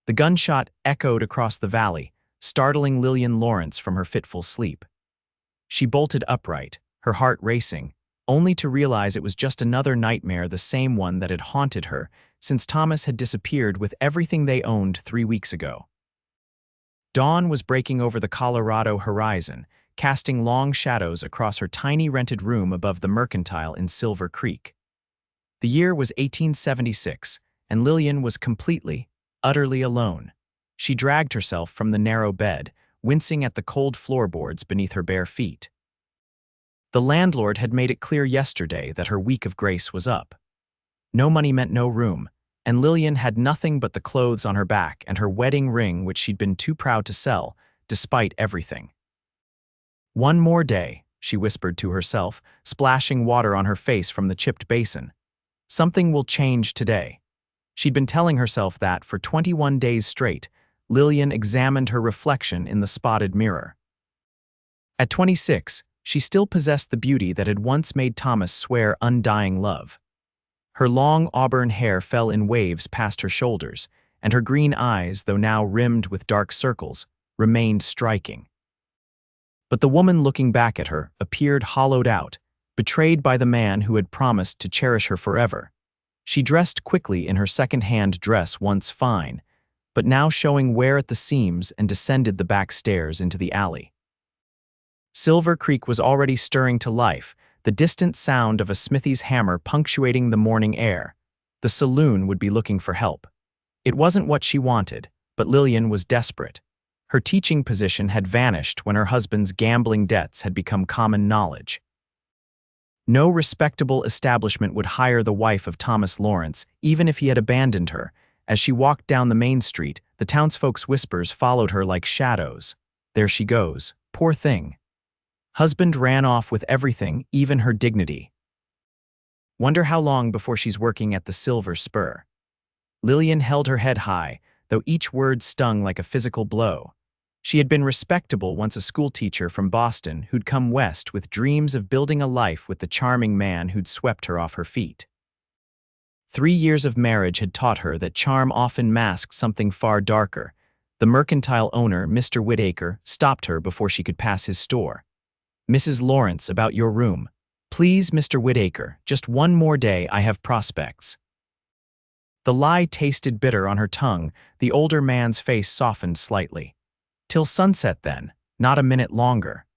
The gunshot echoed across the valley, startling Lillian Lawrence from her fitful sleep. She bolted upright, her heart racing, only to realize it was just another nightmare, the same one that had haunted her since Thomas had disappeared with everything they owned 3 weeks ago. Dawn was breaking over the Colorado horizon, casting long shadows across her tiny rented room above the Mercantile in Silver Creek. The year was 1876, and Lillian was completely, utterly alone. She dragged herself from the narrow bed, wincing at the cold floorboards beneath her bare feet. The landlord had made it clear yesterday that her week of grace was up. No money meant no room, and Lillian had nothing but the clothes on her back and her wedding ring, which she'd been too proud to sell, despite everything. "One more day," she whispered to herself, splashing water on her face from the chipped basin. "Something will change today." She'd been telling herself that for 21 days straight. Lillian examined her reflection in the spotted mirror. At 26, she still possessed the beauty that had once made Thomas swear undying love. Her long auburn hair fell in waves past her shoulders, and her green eyes, though now rimmed with dark circles, remained striking. But the woman looking back at her appeared hollowed out, betrayed by the man who had promised to cherish her forever. She dressed quickly in her second-hand dress, once fine, but now showing wear at the seams, and descended the back stairs into the alley. Silver Creek was already stirring to life, the distant sound of a smithy's hammer punctuating the morning air. The saloon would be looking for help. It wasn't what she wanted, but Lillian was desperate. Her teaching position had vanished when her husband's gambling debts had become common knowledge. No respectable establishment would hire the wife of Thomas Lawrence, even if he had abandoned her. As she walked down the main street, the townsfolk's whispers followed her like shadows. "There she goes. Poor thing. Husband ran off with everything, even her dignity. Wonder how long before she's working at the Silver Spur." Lillian held her head high, though each word stung like a physical blow. She had been respectable once, a schoolteacher from Boston who'd come west with dreams of building a life with the charming man who'd swept her off her feet. 3 years of marriage had taught her that charm often masked something far darker. The Mercantile owner, Mr. Whitaker, stopped her before she could pass his store. "Mrs. Lawrence, about your room. Please, Mr. Whitaker, just one more day, I have prospects." The lie tasted bitter on her tongue. The older man's face softened slightly. "Till sunset, then, not a minute longer."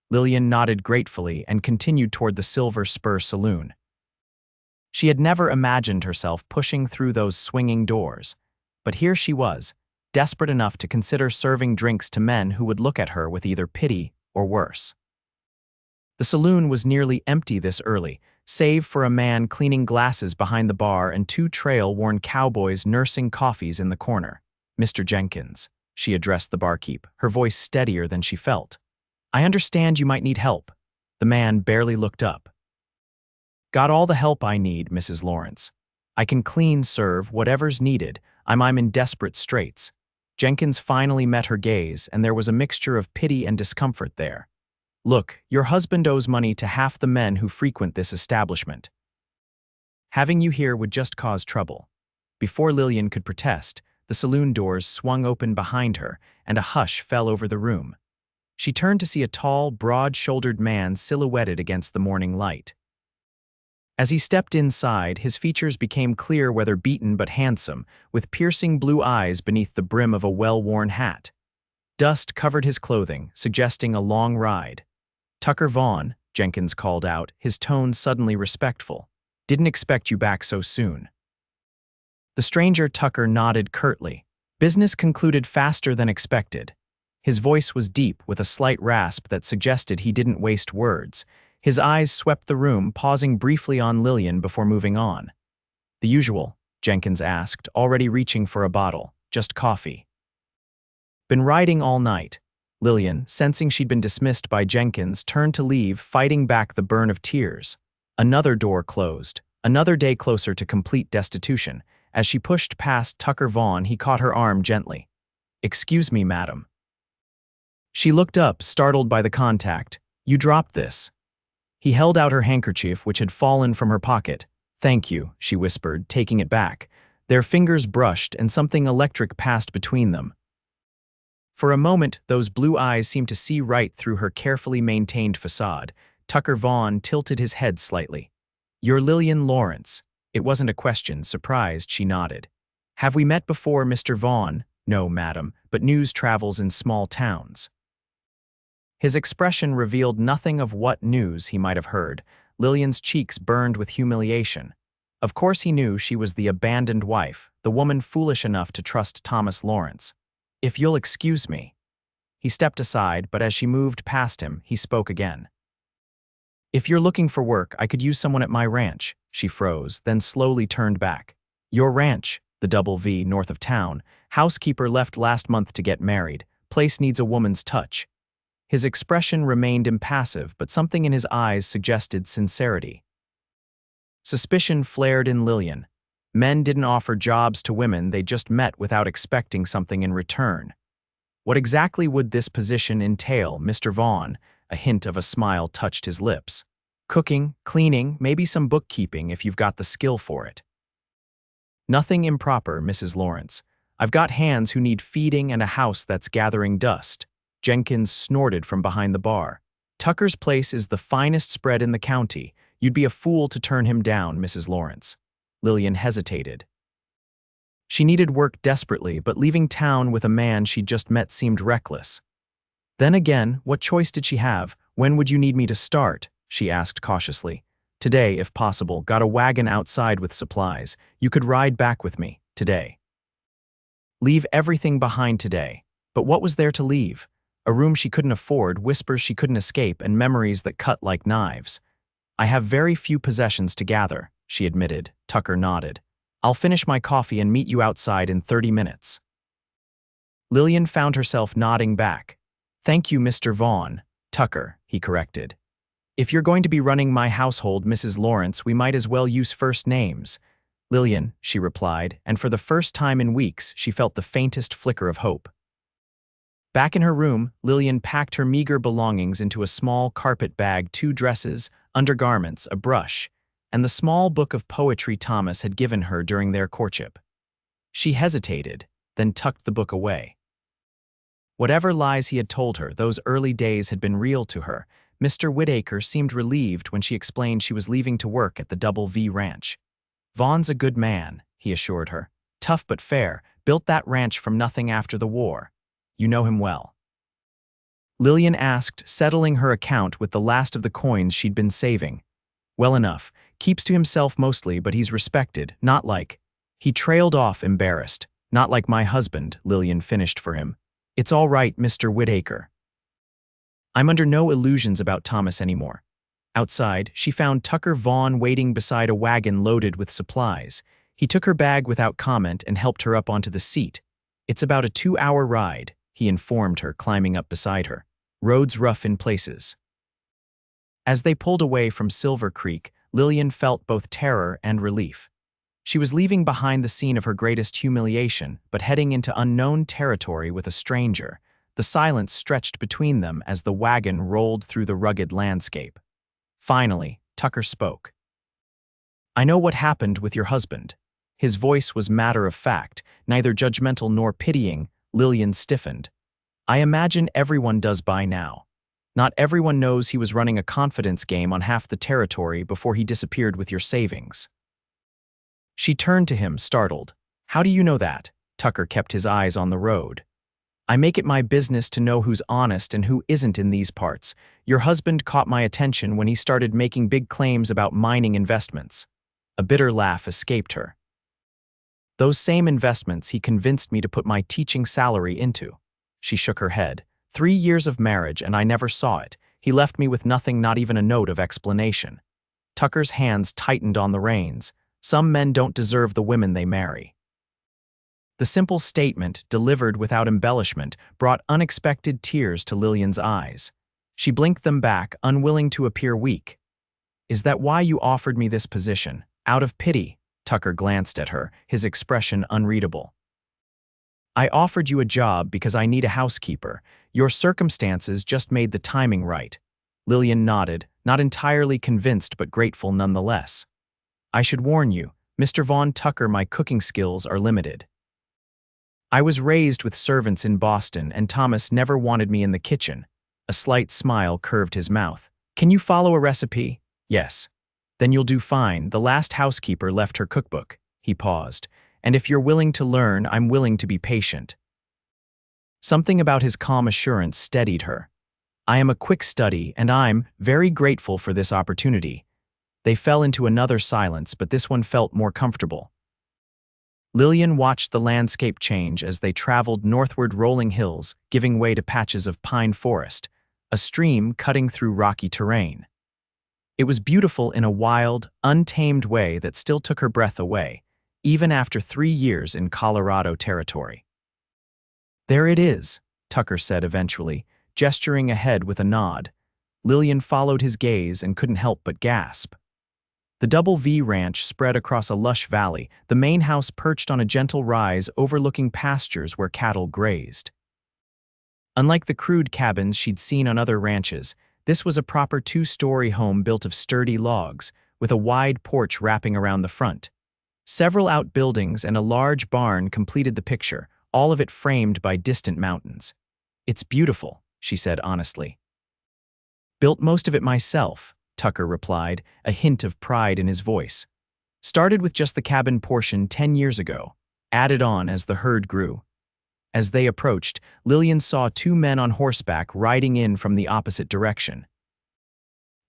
Lillian nodded gratefully and continued toward the Silver Spur saloon. She had never imagined herself pushing through those swinging doors, but here she was, desperate enough to consider serving drinks to men who would look at her with either pity or worse. The saloon was nearly empty this early, save for a man cleaning glasses behind the bar and 2 trail-worn cowboys nursing coffees in the corner. "Mr. Jenkins," she addressed the barkeep, her voice steadier than she felt. "I understand you might need help." The man barely looked up. "Got all the help I need, Mrs. Lawrence. I can clean serve whatever's needed. I'm in desperate straits." Jenkins finally met her gaze, and there was a mixture of pity and discomfort there. "Look, your husband owes money to half the men who frequent this establishment. Having you here would just cause trouble." Before Lillian could protest, the saloon doors swung open behind her, and a hush fell over the room. She turned to see a tall, broad-shouldered man silhouetted against the morning light. As he stepped inside, his features became clear, weather-beaten but handsome, with piercing blue eyes beneath the brim of a well-worn hat. Dust covered his clothing, suggesting a long ride. "Tucker Vaughn," Jenkins called out, his tone suddenly respectful. "Didn't expect you back so soon." The stranger Tucker nodded curtly. Business concluded faster than expected. His voice was deep, with a slight rasp that suggested he didn't waste words. His eyes swept the room, pausing briefly on Lillian before moving on. "The usual?" Jenkins asked, already reaching for a bottle. "Just coffee." "Been riding all night." Lillian, sensing she'd been dismissed by Jenkins, turned to leave, fighting back the burn of tears. Another door closed, another day closer to complete destitution. As she pushed past Tucker Vaughn, he caught her arm gently. "Excuse me, madam." She looked up, startled by the contact. "You dropped this." He held out her handkerchief, which had fallen from her pocket. "Thank you," she whispered, taking it back. Their fingers brushed and something electric passed between them. For a moment, those blue eyes seemed to see right through her carefully maintained facade. Tucker Vaughn tilted his head slightly. "You're Lillian Lawrence." It wasn't a question. Surprised, she nodded. "Have we met before, Mr. Vaughn?" "No, madam, but news travels in small towns." His expression revealed nothing of what news he might have heard. Lillian's cheeks burned with humiliation. Of course he knew she was the abandoned wife, the woman foolish enough to trust Thomas Lawrence. "If you'll excuse me." He stepped aside, but as she moved past him, he spoke again. "If you're looking for work, I could use someone at my ranch." She froze, then slowly turned back. "Your ranch, the Double V, north of town. Housekeeper left last month to get married. Place needs a woman's touch." His expression remained impassive, but something in his eyes suggested sincerity. Suspicion flared in Lillian. Men didn't offer jobs to women they just met without expecting something in return. What exactly would this position entail, Mr. Vaughn? A hint of a smile touched his lips. "Cooking, cleaning, maybe some bookkeeping if you've got the skill for it." "Nothing improper, Mrs. Lawrence. I've got hands who need feeding and a house that's gathering dust." Jenkins snorted from behind the bar. "Tucker's place is the finest spread in the county. You'd be a fool to turn him down, Mrs. Lawrence." Lillian hesitated. She needed work desperately, but leaving town with a man she'd just met seemed reckless. Then again, what choice did she have? "When would you need me to start?" she asked cautiously. "Today, if possible. Got a wagon outside with supplies. You could ride back with me, today." Leave everything behind today. But what was there to leave? A room she couldn't afford, whispers she couldn't escape, and memories that cut like knives. "I have very few possessions to gather," she admitted. Tucker nodded. "I'll finish my coffee and meet you outside in 30 minutes. Lillian found herself nodding back. "Thank you, Mr. Vaughn." "Tucker," he corrected. "If you're going to be running my household, Mrs. Lawrence, we might as well use first names." "Lillian," she replied, and for the first time in weeks, she felt the faintest flicker of hope. Back in her room, Lillian packed her meager belongings into a small carpet bag, 2 dresses, undergarments, a brush, and the small book of poetry Thomas had given her during their courtship. She hesitated, then tucked the book away. Whatever lies he had told her, those early days had been real to her. Mr. Whitaker seemed relieved when she explained she was leaving to work at the Double V Ranch. "Vaughn's a good man," he assured her. "Tough but fair, built that ranch from nothing after the war. You know him well." Lillian asked, settling her account with the last of the coins she'd been saving. "Well enough. Keeps to himself mostly, but he's respected, not like—" He trailed off, embarrassed. "Not like my husband," Lillian finished for him. "It's all right, Mr. Whitaker. I'm under no illusions about Thomas anymore." Outside, she found Tucker Vaughn waiting beside a wagon loaded with supplies. He took her bag without comment and helped her up onto the seat. "It's about a 2-hour ride," he informed her, climbing up beside her. "Roads rough in places." As they pulled away from Silver Creek, Lillian felt both terror and relief. She was leaving behind the scene of her greatest humiliation, but heading into unknown territory with a stranger. The silence stretched between them as the wagon rolled through the rugged landscape. Finally, Tucker spoke. "I know what happened with your husband." His voice was matter-of-fact, neither judgmental nor pitying. Lillian stiffened. "I imagine everyone does by now. Not everyone knows he was running a confidence game on half the territory before he disappeared with your savings." She turned to him, startled. "How do you know that?" Tucker kept his eyes on the road. "I make it my business to know who's honest and who isn't in these parts. Your husband caught my attention when he started making big claims about mining investments." A bitter laugh escaped her. "Those same investments he convinced me to put my teaching salary into." She shook her head. 3 years of marriage and I never saw it. He left me with nothing, not even a note of explanation." Tucker's hands tightened on the reins. "Some men don't deserve the women they marry." The simple statement, delivered without embellishment, brought unexpected tears to Lillian's eyes. She blinked them back, unwilling to appear weak. "Is that why you offered me this position? Out of pity?" Tucker glanced at her, his expression unreadable. "I offered you a job because I need a housekeeper. Your circumstances just made the timing right." Lillian nodded, not entirely convinced but grateful nonetheless. "I should warn you, Mr. Vaughn, Tucker, my cooking skills are limited. I was raised with servants in Boston, and Thomas never wanted me in the kitchen. A slight smile curved his mouth. Can you follow a recipe? Yes. Then you'll do fine. The last housekeeper left her cookbook. He paused. And if you're willing to learn, I'm willing to be patient. Something about his calm assurance steadied her. I am a quick study, and I'm very grateful for this opportunity. They fell into another silence, but this one felt more comfortable. Lillian watched the landscape change as they traveled northward, rolling hills, giving way to patches of pine forest, a stream cutting through rocky terrain. It was beautiful in a wild, untamed way that still took her breath away, even after 3 years in Colorado territory. There it is, Tucker said eventually, gesturing ahead with a nod. Lillian followed his gaze and couldn't help but gasp. The Double V Ranch spread across a lush valley, the main house perched on a gentle rise overlooking pastures where cattle grazed. Unlike the crude cabins she'd seen on other ranches, this was a proper 2-story home built of sturdy logs, with a wide porch wrapping around the front. Several outbuildings and a large barn completed the picture, all of it framed by distant mountains. It's beautiful, she said honestly. Built most of it myself, Tucker replied, a hint of pride in his voice. Started with just the cabin portion 10 years ago, added on as the herd grew. As they approached, Lillian saw 2 men on horseback riding in from the opposite direction.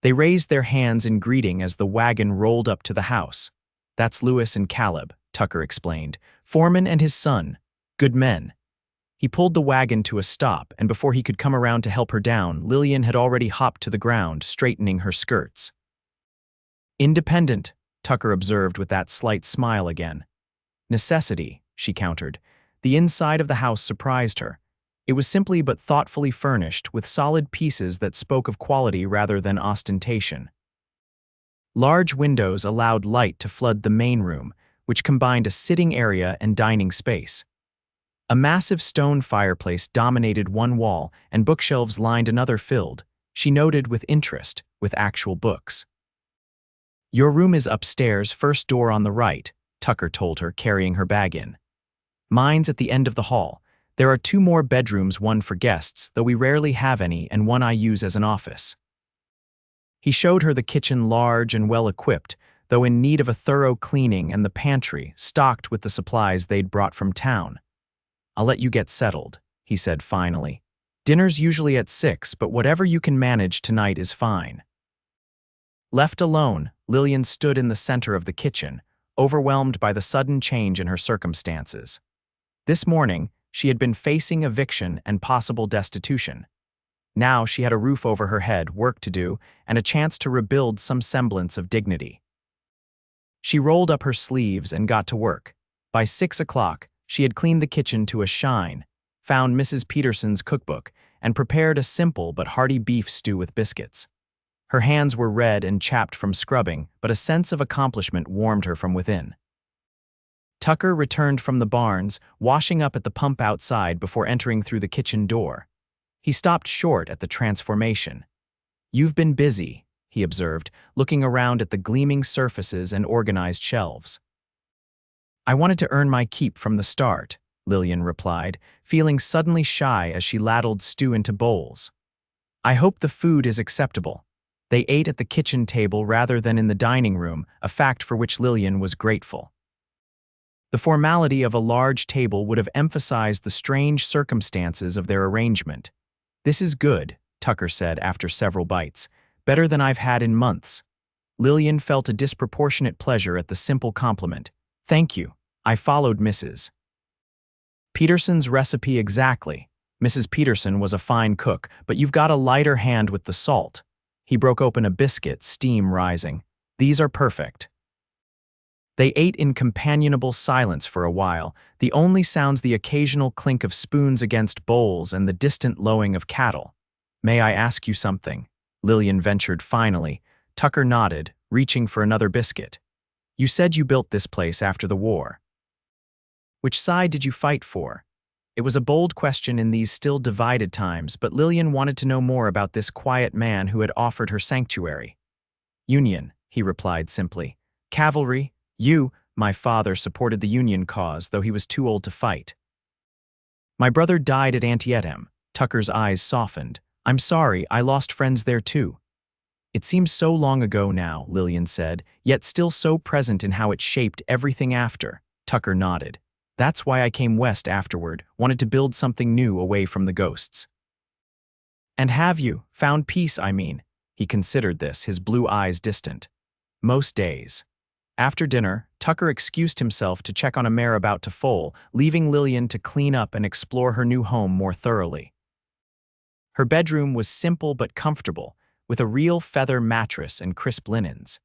They raised their hands in greeting as the wagon rolled up to the house. That's Lewis and Caleb, Tucker explained, foreman and his son, good men. He pulled the wagon to a stop, and before he could come around to help her down, Lillian had already hopped to the ground, straightening her skirts. Independent, Tucker observed with that slight smile again. Necessity, she countered. The inside of the house surprised her. It was simply but thoughtfully furnished, with solid pieces that spoke of quality rather than ostentation. Large windows allowed light to flood the main room, which combined a sitting area and dining space. A massive stone fireplace dominated one wall, and bookshelves lined another filled, she noted with interest, with actual books. Your room is upstairs, first door on the right, Tucker told her, carrying her bag in. Mine's at the end of the hall. There are 2 more bedrooms, one for guests, though we rarely have any, and one I use as an office. He showed her the kitchen, large and well-equipped, though in need of a thorough cleaning, and the pantry, stocked with the supplies they'd brought from town. I'll let you get settled, he said finally. Dinner's usually at 6, but whatever you can manage tonight is fine. Left alone, Lillian stood in the center of the kitchen, overwhelmed by the sudden change in her circumstances. This morning, she had been facing eviction and possible destitution. Now she had a roof over her head, work to do, and a chance to rebuild some semblance of dignity. She rolled up her sleeves and got to work. By 6 o'clock, she had cleaned the kitchen to a shine, found Mrs. Peterson's cookbook, and prepared a simple but hearty beef stew with biscuits. Her hands were red and chapped from scrubbing, but a sense of accomplishment warmed her from within. Tucker returned from the barns, washing up at the pump outside before entering through the kitchen door. He stopped short at the transformation. You've been busy, he observed, looking around at the gleaming surfaces and organized shelves. I wanted to earn my keep from the start, Lillian replied, feeling suddenly shy as she ladled stew into bowls. I hope the food is acceptable. They ate at the kitchen table rather than in the dining room, a fact for which Lillian was grateful. The formality of a large table would have emphasized the strange circumstances of their arrangement. This is good, Tucker said after several bites. Better than I've had in months. Lillian felt a disproportionate pleasure at the simple compliment. Thank you. I followed Mrs. Peterson's recipe exactly. Mrs. Peterson was a fine cook, but you've got a lighter hand with the salt. He broke open a biscuit, steam rising. These are perfect. They ate in companionable silence for a while, the only sounds the occasional clink of spoons against bowls and the distant lowing of cattle. May I ask you something? Lillian ventured finally. Tucker nodded, reaching for another biscuit. You said you built this place after the war. Which side did you fight for? It was a bold question in these still divided times, but Lillian wanted to know more about this quiet man who had offered her sanctuary. Union, he replied simply. Cavalry? You, My father supported the Union cause, though he was too old to fight. My brother died at Antietam. Tucker's eyes softened. I'm sorry, I lost friends there too. It seems so long ago now, Lillian said, yet still so present in how it shaped everything after. Tucker nodded. That's why I came west afterward, wanted to build something new away from the ghosts. And have you found peace, I mean? He considered this, his blue eyes distant. Most days. After dinner, Tucker excused himself to check on a mare about to foal, leaving Lillian to clean up and explore her new home more thoroughly. Her bedroom was simple but comfortable, with a real feather mattress and crisp linens.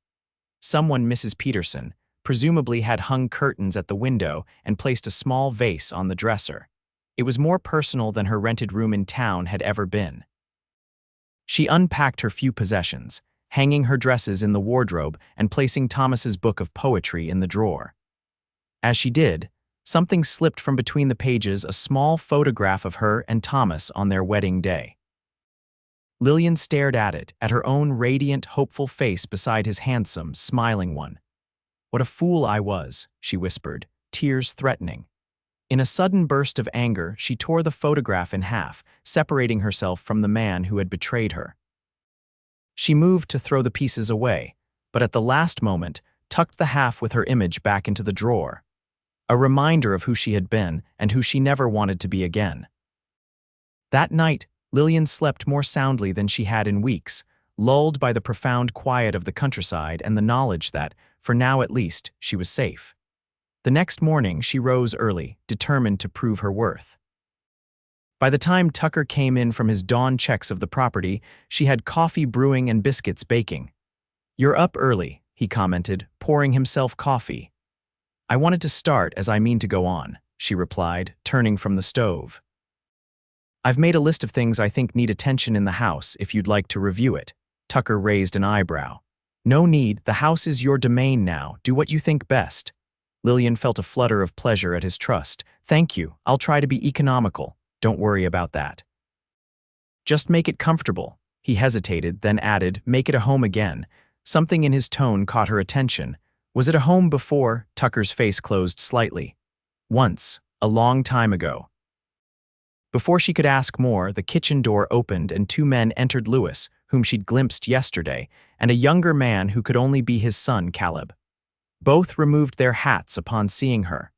Someone, Mrs. Peterson, presumably had hung curtains at the window and placed a small vase on the dresser. It was more personal than her rented room in town had ever been. She unpacked her few possessions, hanging her dresses in the wardrobe and placing Thomas's book of poetry in the drawer. As she did, something slipped from between the pages, a small photograph of her and Thomas on their wedding day. Lillian stared at it, at her own radiant, hopeful face beside his handsome, smiling one. What a fool I was, she whispered, tears threatening. In a sudden burst of anger, she tore the photograph in half, separating herself from the man who had betrayed her. She moved to throw the pieces away, but at the last moment, tucked the half with her image back into the drawer. A reminder of who she had been and who she never wanted to be again. That night, Lillian slept more soundly than she had in weeks, lulled by the profound quiet of the countryside and the knowledge that, for now at least, she was safe. The next morning, she rose early, determined to prove her worth. By the time Tucker came in from his dawn checks of the property, she had coffee brewing and biscuits baking. "You're up early," he commented, pouring himself coffee. "I wanted to start as I mean to go on," she replied, turning from the stove. "I've made a list of things I think need attention in the house if you'd like to review it." Tucker raised an eyebrow. "No need, the house is your domain now, do what you think best." Lillian felt a flutter of pleasure at his trust. "Thank you, I'll try to be economical. Don't worry about that." "Just make it comfortable." He hesitated, then added, "Make it a home again." Something in his tone caught her attention. "Was it a home before?" Tucker's face closed slightly. "Once, a long time ago." Before she could ask more, the kitchen door opened and two men entered: Lewis, whom she'd glimpsed yesterday, and a younger man who could only be his son, Caleb. Both removed their hats upon seeing her.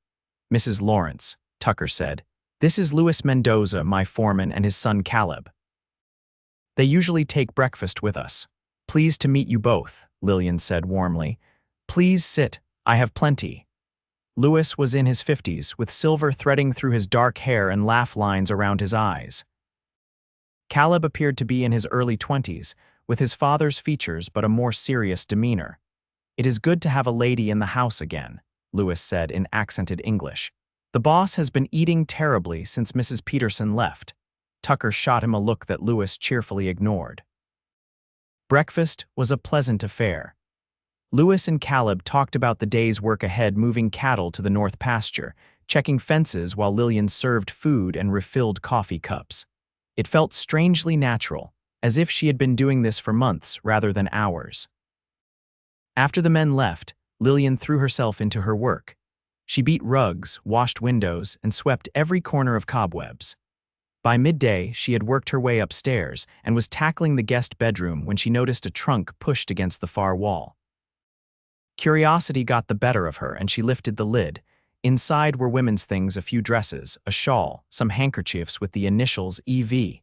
"Mrs. Lawrence," Tucker said, "this is Luis Mendoza, my foreman, and his son Caleb. They usually take breakfast with us." "Pleased to meet you both," Lillian said warmly. "Please sit, I have plenty." Luis was in his 50s, with silver threading through his dark hair and laugh lines around his eyes. Caleb appeared to be in his early 20s, with his father's features but a more serious demeanor. "It is good to have a lady in the house again," Luis said in accented English. "The boss has been eating terribly since Mrs. Peterson left." Tucker shot him a look that Luis cheerfully ignored. Breakfast was a pleasant affair. Luis and Caleb talked about the day's work ahead, moving cattle to the north pasture, checking fences while Lillian served food and refilled coffee cups. It felt strangely natural, as if she had been doing this for months rather than hours. After the men left, Lillian threw herself into her work. She beat rugs, washed windows, and swept every corner of cobwebs. By midday, she had worked her way upstairs and was tackling the guest bedroom when she noticed a trunk pushed against the far wall. Curiosity got the better of her, and she lifted the lid. Inside were women's things: a few dresses, a shawl, some handkerchiefs with the initials EV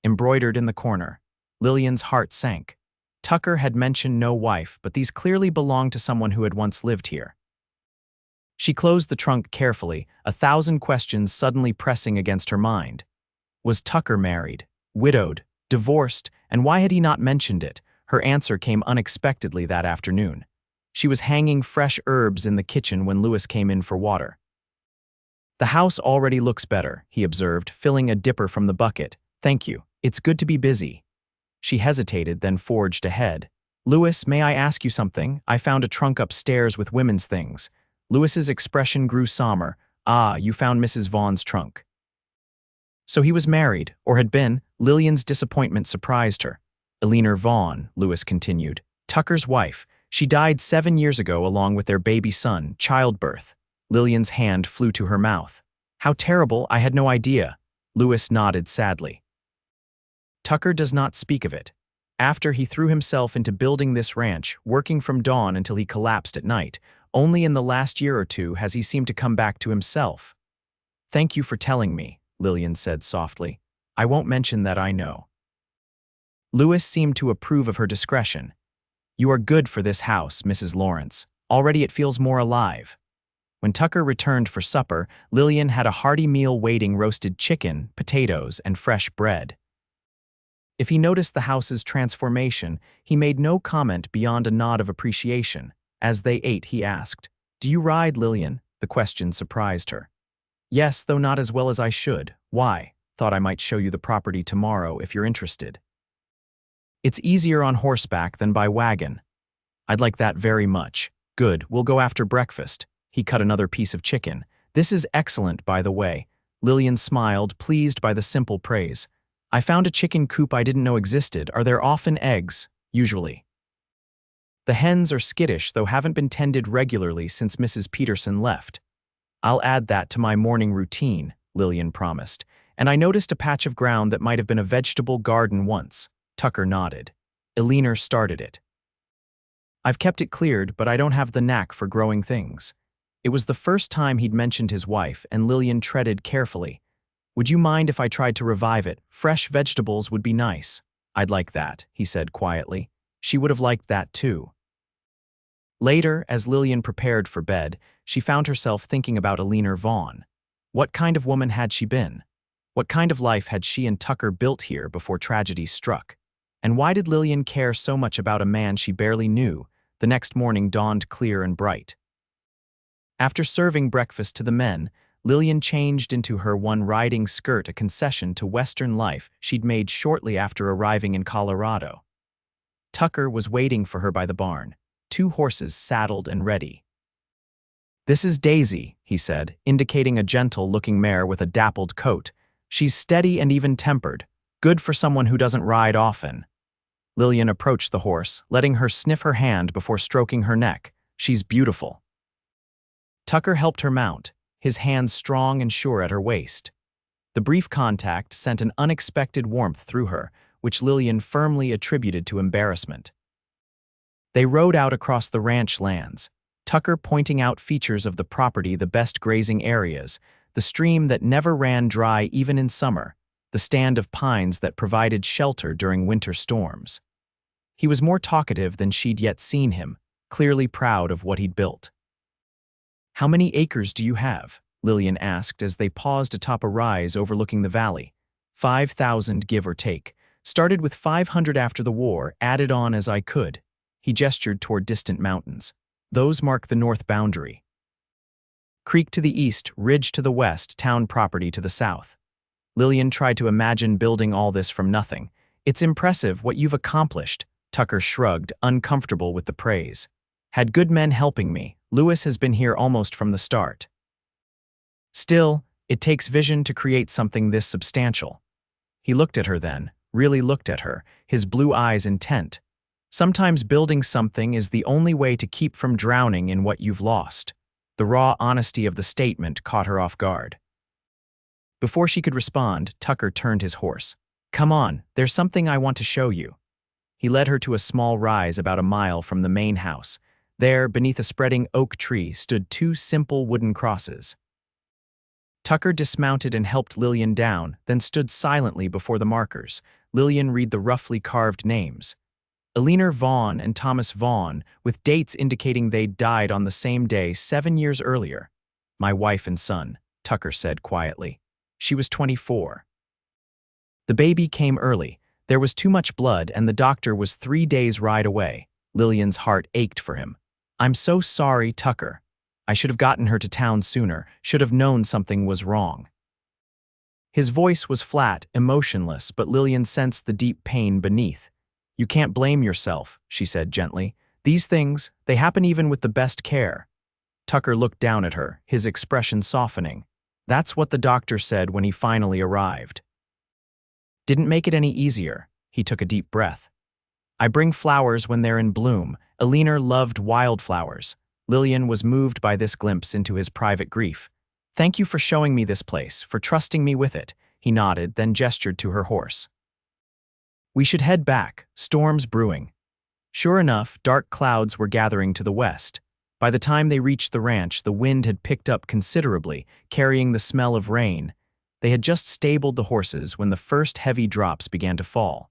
embroidered in the corner. Lillian's heart sank. Tucker had mentioned no wife, but these clearly belonged to someone who had once lived here. She closed the trunk carefully, 1,000 questions suddenly pressing against her mind. Was Tucker married, widowed, divorced, and why had he not mentioned it? Her answer came unexpectedly that afternoon. She was hanging fresh herbs in the kitchen when Luis came in for water. "The house already looks better," he observed, filling a dipper from the bucket. "Thank you. It's good to be busy." She hesitated, then forged ahead. "Luis, may I ask you something? I found a trunk upstairs with women's things." Luis's expression grew somber. "Ah, you found Mrs. Vaughn's trunk." So he was married, or had been. Lillian's disappointment surprised her. "Eleanor Vaughn," Luis continued. "Tucker's wife. She died 7 years ago along with their baby son, childbirth. Lillian's hand flew to her mouth. How terrible, I had no idea. Lewis nodded sadly. Tucker does not speak of it. After he threw himself into building this ranch, working from dawn until he collapsed at night, only in the last year or two has he seemed to come back to himself. Thank you for telling me, Lillian said softly. I won't mention that I know. Lewis seemed to approve of her discretion. You are good for this house, Mrs. Lawrence. Already it feels more alive. When Tucker returned for supper, Lillian had a hearty meal waiting: roasted chicken, potatoes, and fresh bread. If he noticed the house's transformation, he made no comment beyond a nod of appreciation. As they ate, he asked, Do you ride, Lillian? The question surprised her. Yes, though not as well as I should. Why? Thought I might show you the property tomorrow if you're interested. It's easier on horseback than by wagon. I'd like that very much. Good, we'll go after breakfast. He cut another piece of chicken. This is excellent, by the way. Lillian smiled, pleased by the simple praise. I found a chicken coop I didn't know existed. Are there often eggs? Usually. The hens are skittish, though haven't been tended regularly since Mrs. Peterson left. I'll add that to my morning routine, Lillian promised. And I noticed a patch of ground that might have been a vegetable garden once. Tucker nodded. Eleanor started it. I've kept it cleared, but I don't have the knack for growing things. It was the first time he'd mentioned his wife, and Lillian treaded carefully. Would you mind if I tried to revive it? Fresh vegetables would be nice. I'd like that, he said quietly. She would have liked that too. Later, as Lillian prepared for bed, she found herself thinking about Lillian Vaughn. What kind of woman had she been? What kind of life had she and Tucker built here before tragedy struck? And why did Lillian care so much about a man she barely knew? The next morning dawned clear and bright. After serving breakfast to the men, Lillian changed into her one-riding skirt, a concession to Western life she'd made shortly after arriving in Colorado. Tucker was waiting for her by the barn, 2 horses saddled and ready. This is Daisy, he said, indicating a gentle-looking mare with a dappled coat. She's steady and even-tempered, good for someone who doesn't ride often. Lillian approached the horse, letting her sniff her hand before stroking her neck. She's beautiful. Tucker helped her mount, his hands strong and sure at her waist. The brief contact sent an unexpected warmth through her, which Lillian firmly attributed to embarrassment. They rode out across the ranch lands, Tucker pointing out features of the property: the best grazing areas, the stream that never ran dry even in summer, the stand of pines that provided shelter during winter storms. He was more talkative than she'd yet seen him, clearly proud of what he'd built. How many acres do you have? Lillian asked as they paused atop a rise overlooking the valley. 5,000, give or take. Started with 500 after the war, added on as I could. He gestured toward distant mountains. Those mark the north boundary. Creek to the east, ridge to the west, town property to the south. Lillian tried to imagine building all this from nothing. It's impressive what you've accomplished, Tucker shrugged, uncomfortable with the praise. Had good men helping me. Lewis has been here almost from the start. Still, it takes vision to create something this substantial. He looked at her then, really looked at her, his blue eyes intent. Sometimes building something is the only way to keep from drowning in what you've lost. The raw honesty of the statement caught her off guard. Before she could respond, Tucker turned his horse. Come on, there's something I want to show you. He led her to a small rise about a mile from the main house. There, beneath a spreading oak tree, stood 2 simple wooden crosses. Tucker dismounted and helped Lillian down, then stood silently before the markers. Lillian read the roughly carved names. Lillian Vaughn and Thomas Vaughn, with dates indicating they'd died on the same day 7 years earlier. My wife and son, Tucker said quietly. She was 24. The baby came early. There was too much blood, and the doctor was 3 days' ride away. Lillian's heart ached for him. I'm so sorry, Tucker. I should have gotten her to town sooner, should have known something was wrong. His voice was flat, emotionless, but Lillian sensed the deep pain beneath. You can't blame yourself, she said gently. These things, they happen even with the best care. Tucker looked down at her, his expression softening. That's what the doctor said when he finally arrived. Didn't make it any easier. He took a deep breath. I bring flowers when they're in bloom. Elinor loved wildflowers. Lillian was moved by this glimpse into his private grief. Thank you for showing me this place, for trusting me with it. He nodded, then gestured to her horse. We should head back, storm's brewing. Sure enough, dark clouds were gathering to the west. By the time they reached the ranch, the wind had picked up considerably, carrying the smell of rain. They had just stabled the horses when the first heavy drops began to fall.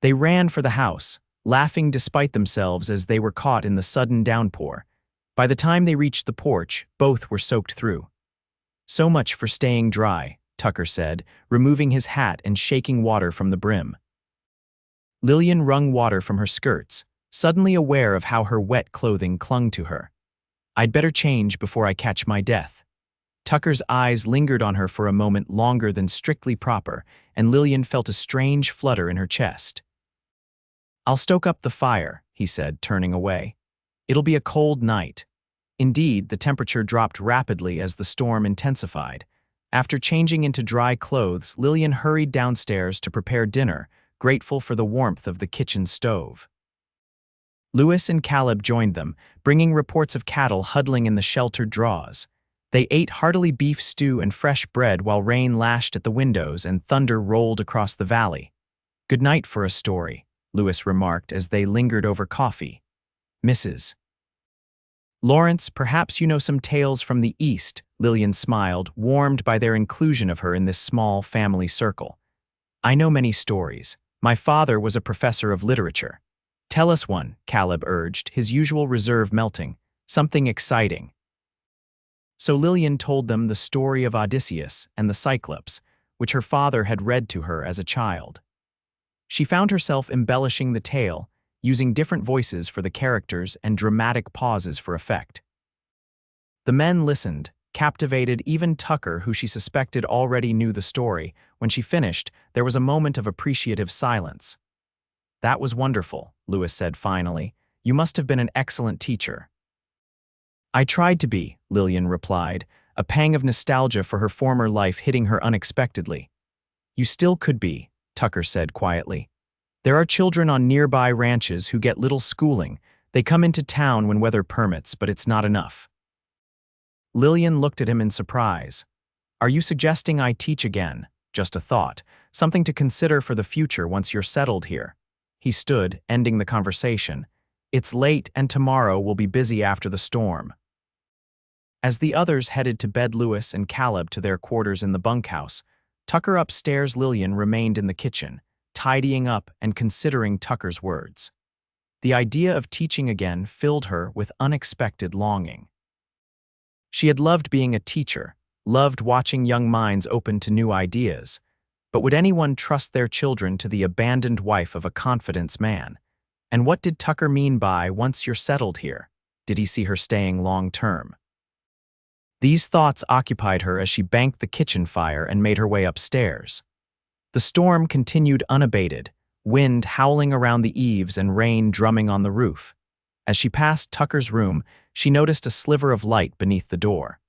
They ran for the house, laughing despite themselves as they were caught in the sudden downpour. By the time they reached the porch, both were soaked through. So much for staying dry, Tucker said, removing his hat and shaking water from the brim. Lillian wrung water from her skirts, suddenly aware of how her wet clothing clung to her. I'd better change before I catch my death. Tucker's eyes lingered on her for a moment longer than strictly proper, and Lillian felt a strange flutter in her chest. I'll stoke up the fire, he said, turning away. It'll be a cold night. Indeed, the temperature dropped rapidly as the storm intensified. After changing into dry clothes, Lillian hurried downstairs to prepare dinner, grateful for the warmth of the kitchen stove. Lewis and Caleb joined them, bringing reports of cattle huddling in the sheltered draws. They ate heartily beef stew and fresh bread while rain lashed at the windows and thunder rolled across the valley. Good night for a story, Lewis remarked as they lingered over coffee. Mrs. Lawrence, perhaps you know some tales from the East, Lillian smiled, warmed by their inclusion of her in this small family circle. I know many stories. My father was a professor of literature. Tell us one, Caleb urged, his usual reserve melting. Something exciting. So Lillian told them the story of Odysseus and the Cyclops, which her father had read to her as a child. She found herself embellishing the tale, using different voices for the characters and dramatic pauses for effect. The men listened, captivated. Even Tucker, who she suspected already knew the story. When she finished, there was a moment of appreciative silence. That was wonderful, Lewis said finally. You must have been an excellent teacher. I tried to be, Lillian replied, a pang of nostalgia for her former life hitting her unexpectedly. You still could be, Tucker said quietly. There are children on nearby ranches who get little schooling. They come into town when weather permits, but it's not enough. Lillian looked at him in surprise. Are you suggesting I teach again? Just a thought, something to consider for the future once you're settled here. He stood, ending the conversation. It's late and tomorrow we'll be busy after the storm. As the others headed to bed, Lewis and Caleb to their quarters in the bunkhouse, Tucker upstairs. Lillian remained in the kitchen, tidying up and considering Tucker's words. The idea of teaching again filled her with unexpected longing. She had loved being a teacher, loved watching young minds open to new ideas, but would anyone trust their children to the abandoned wife of a confidence man? And what did Tucker mean by once you're settled here? Did he see her staying long-term? These thoughts occupied her as she banked the kitchen fire and made her way upstairs. The storm continued unabated, wind howling around the eaves and rain drumming on the roof. As she passed Tucker's room, she noticed a sliver of light beneath the door.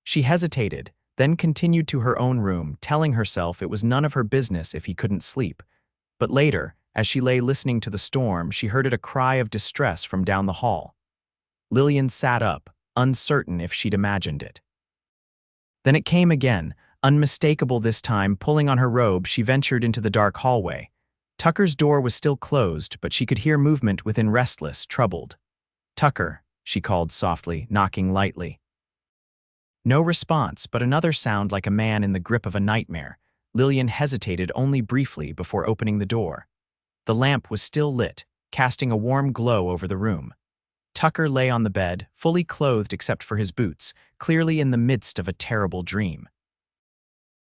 She hesitated, then continued to her own room, telling herself it was none of her business if he couldn't sleep. But later, as she lay listening to the storm, she heard a cry of distress from down the hall. Lillian sat up, uncertain if she'd imagined it. Then it came again, unmistakable this time. Pulling on her robe, she ventured into the dark hallway. Tucker's door was still closed, but she could hear movement within, restless, troubled. Tucker, she called softly, knocking lightly. No response, but another sound like a man in the grip of a nightmare. Lillian hesitated only briefly before opening the door. The lamp was still lit, casting a warm glow over the room. Tucker lay on the bed, fully clothed except for his boots, clearly in the midst of a terrible dream.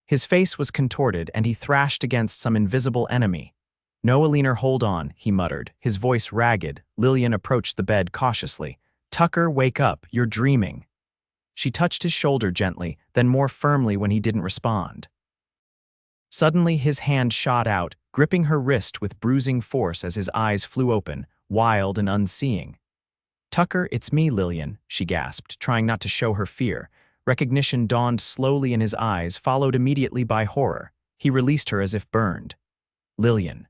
His face was contorted and he thrashed against some invisible enemy. No, Elinor, hold on, he muttered, his voice ragged. Lillian approached the bed cautiously. Tucker, wake up, you're dreaming. She touched his shoulder gently, then more firmly when he didn't respond. Suddenly his hand shot out, gripping her wrist with bruising force as his eyes flew open, wild and unseeing. Tucker, it's me, Lillian, she gasped, trying not to show her fear. Recognition dawned slowly in his eyes, followed immediately by horror. He released her as if burned. Lillian.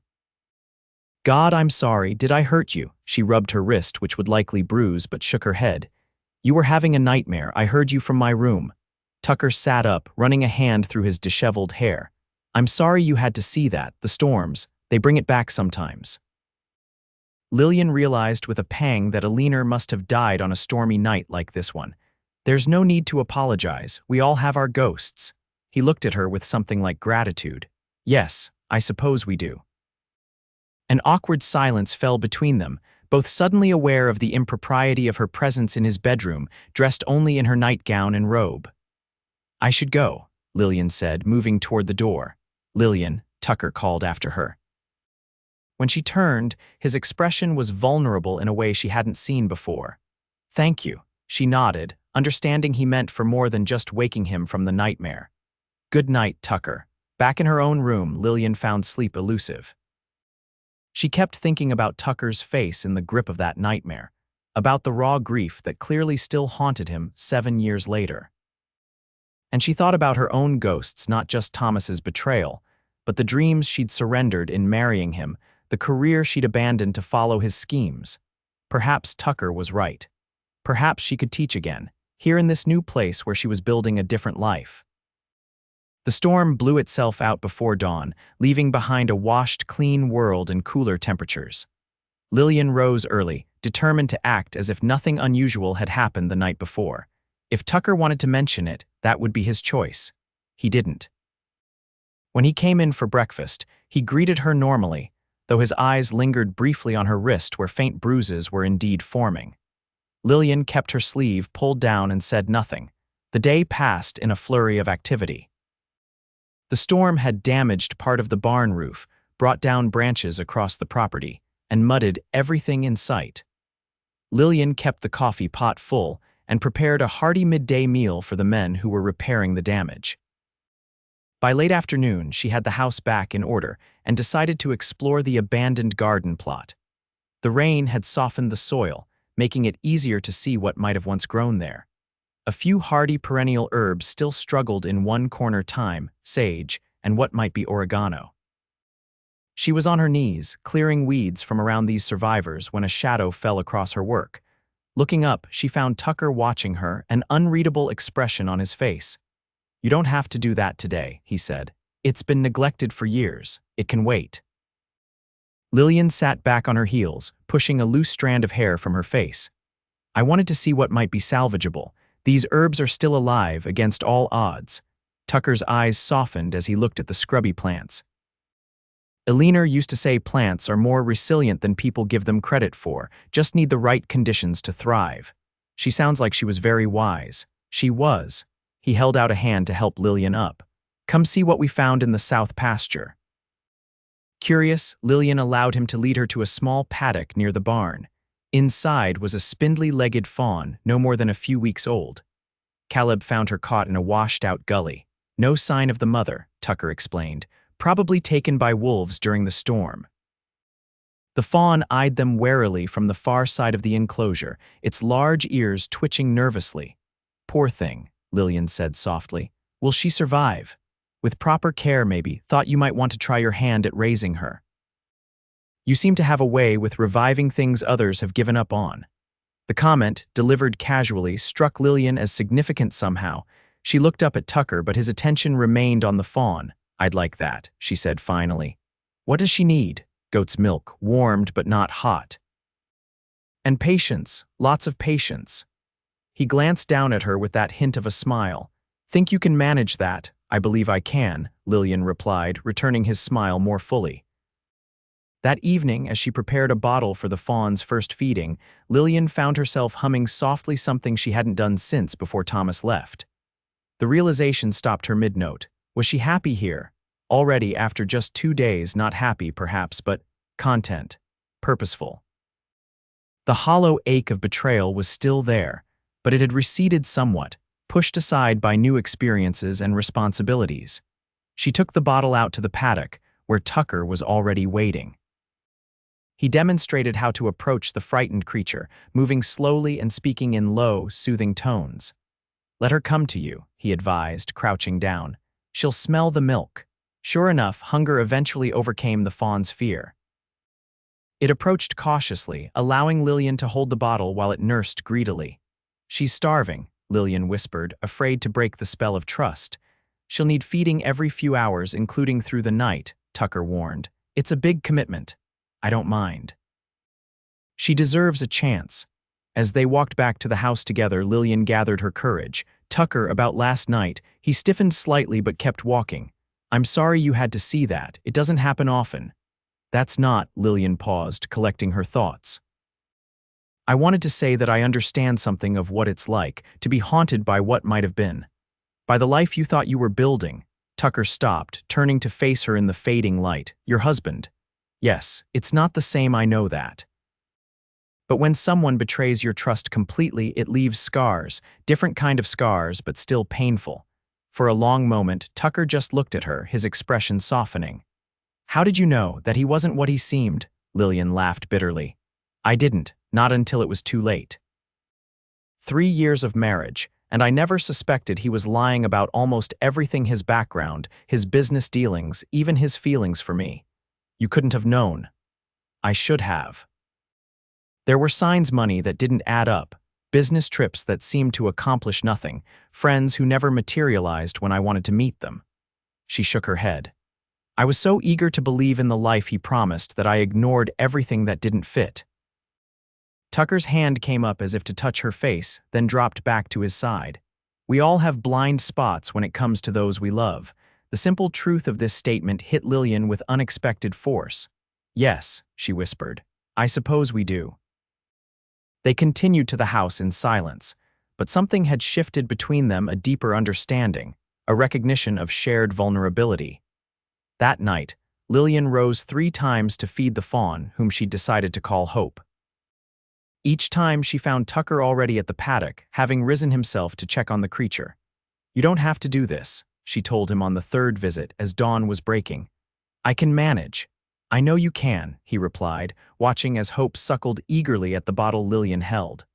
God, I'm sorry, did I hurt you? She rubbed her wrist, which would likely bruise, but shook her head. You were having a nightmare, I heard you from my room. Tucker sat up, running a hand through his disheveled hair. I'm sorry you had to see that, the storms, they bring it back sometimes. Lillian realized with a pang that Alina must have died on a stormy night like this one. There's no need to apologize, we all have our ghosts. He looked at her with something like gratitude. Yes, I suppose we do. An awkward silence fell between them, both suddenly aware of the impropriety of her presence in his bedroom, dressed only in her nightgown and robe. I should go, Lillian said, moving toward the door. Lillian, Tucker called after her. When she turned, his expression was vulnerable in a way she hadn't seen before. Thank you, she nodded, understanding he meant for more than just waking him from the nightmare. Good night, Tucker. Back in her own room, Lillian found sleep elusive. She kept thinking about Tucker's face in the grip of that nightmare, about the raw grief that clearly still haunted him 7 years later. And she thought about her own ghosts, not just Thomas's betrayal, but the dreams she'd surrendered in marrying him, the career she'd abandoned to follow his schemes. Perhaps Tucker was right. Perhaps she could teach again, here in this new place where she was building a different life. The storm blew itself out before dawn, leaving behind a washed, clean world and cooler temperatures. Lillian rose early, determined to act as if nothing unusual had happened the night before. If Tucker wanted to mention it, that would be his choice. He didn't. When he came in for breakfast, he greeted her normally, though his eyes lingered briefly on her wrist where faint bruises were indeed forming. Lillian kept her sleeve pulled down and said nothing. The day passed in a flurry of activity. The storm had damaged part of the barn roof, brought down branches across the property, and mudded everything in sight. Lillian kept the coffee pot full and prepared a hearty midday meal for the men who were repairing the damage. By late afternoon, she had the house back in order and decided to explore the abandoned garden plot. The rain had softened the soil, making it easier to see what might have once grown there. A few hardy perennial herbs still struggled in one corner: thyme, sage, and what might be oregano. She was on her knees, clearing weeds from around these survivors when a shadow fell across her work. Looking up, she found Tucker watching her, an unreadable expression on his face. You don't have to do that today, he said. It's been neglected for years. It can wait. Lillian sat back on her heels, pushing a loose strand of hair from her face. I wanted to see what might be salvageable. These herbs are still alive against all odds. Tucker's eyes softened as he looked at the scrubby plants. Alina used to say plants are more resilient than people give them credit for, just need the right conditions to thrive. She sounds like she was very wise. She was. He held out a hand to help Lillian up. Come see what we found in the south pasture. Curious, Lillian allowed him to lead her to a small paddock near the barn. Inside was a spindly-legged fawn, no more than a few weeks old. Caleb found her caught in a washed-out gully. No sign of the mother, Tucker explained, probably taken by wolves during the storm. The fawn eyed them warily from the far side of the enclosure, its large ears twitching nervously. Poor thing, Lillian said softly. Will she survive? With proper care, maybe. Thought you might want to try your hand at raising her. You seem to have a way with reviving things others have given up on. The comment, delivered casually, struck Lillian as significant somehow. She looked up at Tucker, but his attention remained on the fawn. I'd like that, she said finally. What does she need? Goat's milk, warmed but not hot. And patience, lots of patience. He glanced down at her with that hint of a smile. Think you can manage that? I believe I can, Lillian replied, returning his smile more fully. That evening, as she prepared a bottle for the fawn's first feeding, Lillian found herself humming softly something she hadn't done since before Thomas left. The realization stopped her mid-note. Was she happy here? Already, after just 2 days, not happy perhaps, but content, purposeful. The hollow ache of betrayal was still there, but it had receded somewhat, pushed aside by new experiences and responsibilities. She took the bottle out to the paddock, where Tucker was already waiting. He demonstrated how to approach the frightened creature, moving slowly and speaking in low, soothing tones. Let her come to you, he advised, crouching down. She'll smell the milk. Sure enough, hunger eventually overcame the fawn's fear. It approached cautiously, allowing Lillian to hold the bottle while it nursed greedily. "She's starving," Lillian whispered, afraid to break the spell of trust. "She'll need feeding every few hours, including through the night," Tucker warned. "It's a big commitment." "I don't mind." "She deserves a chance." As they walked back to the house together, Lillian gathered her courage. "Tucker, about last night," he stiffened slightly but kept walking. "I'm sorry you had to see that. It doesn't happen often." "That's not," Lillian paused, collecting her thoughts. "I wanted to say that I understand something of what it's like to be haunted by what might have been. By the life you thought you were building." Tucker stopped, turning to face her in the fading light. "Your husband." "Yes, it's not the same, I know that. But when someone betrays your trust completely, it leaves scars, different kind of scars, but still painful." For a long moment, Tucker just looked at her, his expression softening. "How did you know that he wasn't what he seemed?" Lillian laughed bitterly. "I didn't, not until it was too late. 3 years of marriage, and I never suspected he was lying about almost everything: his background, his business dealings, even his feelings for me. You couldn't have known." "I should have." "There were signs: money that didn't add up, business trips that seemed to accomplish nothing, friends who never materialized when I wanted to meet them." She shook her head. "I was so eager to believe in the life he promised that I ignored everything that didn't fit." Tucker's hand came up as if to touch her face, then dropped back to his side. "We all have blind spots when it comes to those we love." The simple truth of this statement hit Lillian with unexpected force. "Yes," she whispered, "I suppose we do." They continued to the house in silence, but something had shifted between them: a deeper understanding, a recognition of shared vulnerability. That night, Lillian rose 3 times to feed the fawn, whom she decided to call Hope. Each time she found Tucker already at the paddock, having risen himself to check on the creature. "You don't have to do this," she told him on the 3rd visit as dawn was breaking. "I can manage." "I know you can," he replied, watching as Hope suckled eagerly at the bottle Lillian held.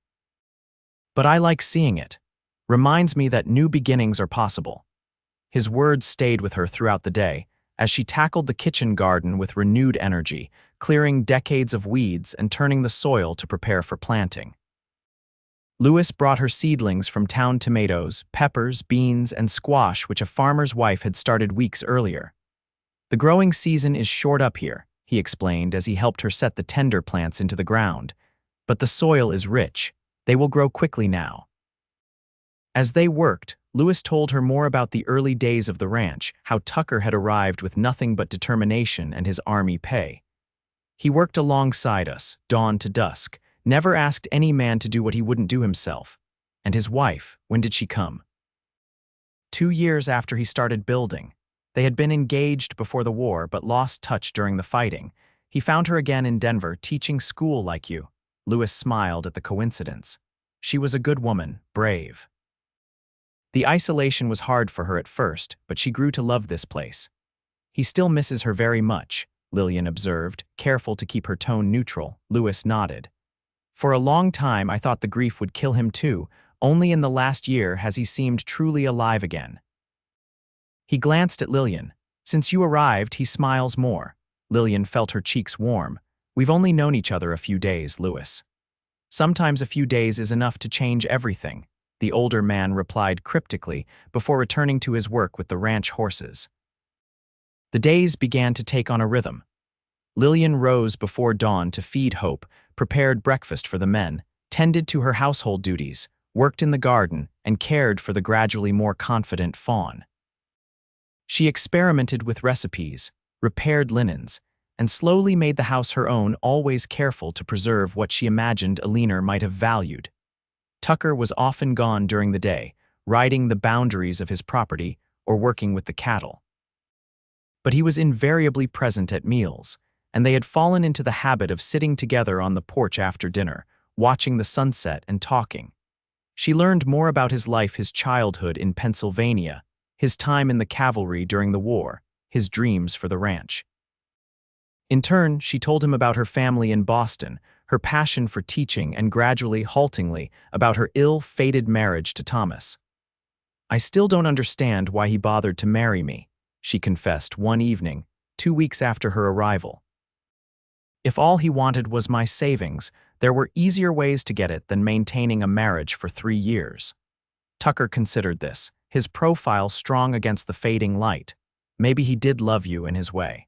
"But I like seeing it. Reminds me that new beginnings are possible." His words stayed with her throughout the day, as she tackled the kitchen garden with renewed energy, clearing decades of weeds and turning the soil to prepare for planting. Lewis brought her seedlings from town: tomatoes, peppers, beans, and squash, which a farmer's wife had started weeks earlier. "The growing season is short up here," he explained as he helped her set the tender plants into the ground. "But the soil is rich. They will grow quickly now." As they worked, Lewis told her more about the early days of the ranch, how Tucker had arrived with nothing but determination and his army pay. "He worked alongside us, dawn to dusk, never asked any man to do what he wouldn't do himself." "And his wife, when did she come?" 2 years after he started building. They had been engaged before the war but lost touch during the fighting. "He found her again in Denver, teaching school like you." Lewis smiled at the coincidence. "She was a good woman, brave." The isolation was hard for her at first, but she grew to love this place. "He still misses her very much," Lillian observed, careful to keep her tone neutral. Lewis nodded. "For a long time I thought the grief would kill him too. Only in the last year has he seemed truly alive again." He glanced at Lillian. "Since you arrived, he smiles more." Lillian felt her cheeks warm. "We've only known each other a few days, Lewis." "Sometimes a few days is enough to change everything," the older man replied cryptically before returning to his work with the ranch horses. The days began to take on a rhythm. Lillian rose before dawn to feed Hope, prepared breakfast for the men, tended to her household duties, worked in the garden, and cared for the gradually more confident fawn. She experimented with recipes, repaired linens, and slowly made the house her own, always careful to preserve what she imagined Alina might have valued. Tucker was often gone during the day, riding the boundaries of his property or working with the cattle. But he was invariably present at meals, and they had fallen into the habit of sitting together on the porch after dinner, watching the sunset and talking. She learned more about his life: his childhood in Pennsylvania, his time in the cavalry during the war, his dreams for the ranch. In turn, she told him about her family in Boston, her passion for teaching, and gradually, haltingly, about her ill-fated marriage to Thomas. "I still don't understand why he bothered to marry me," she confessed one evening, 2 weeks after her arrival. If all he wanted was my savings, there were easier ways to get it than maintaining a marriage for 3 years. Tucker considered this, his profile strong against the fading light. Maybe he did love you in his way.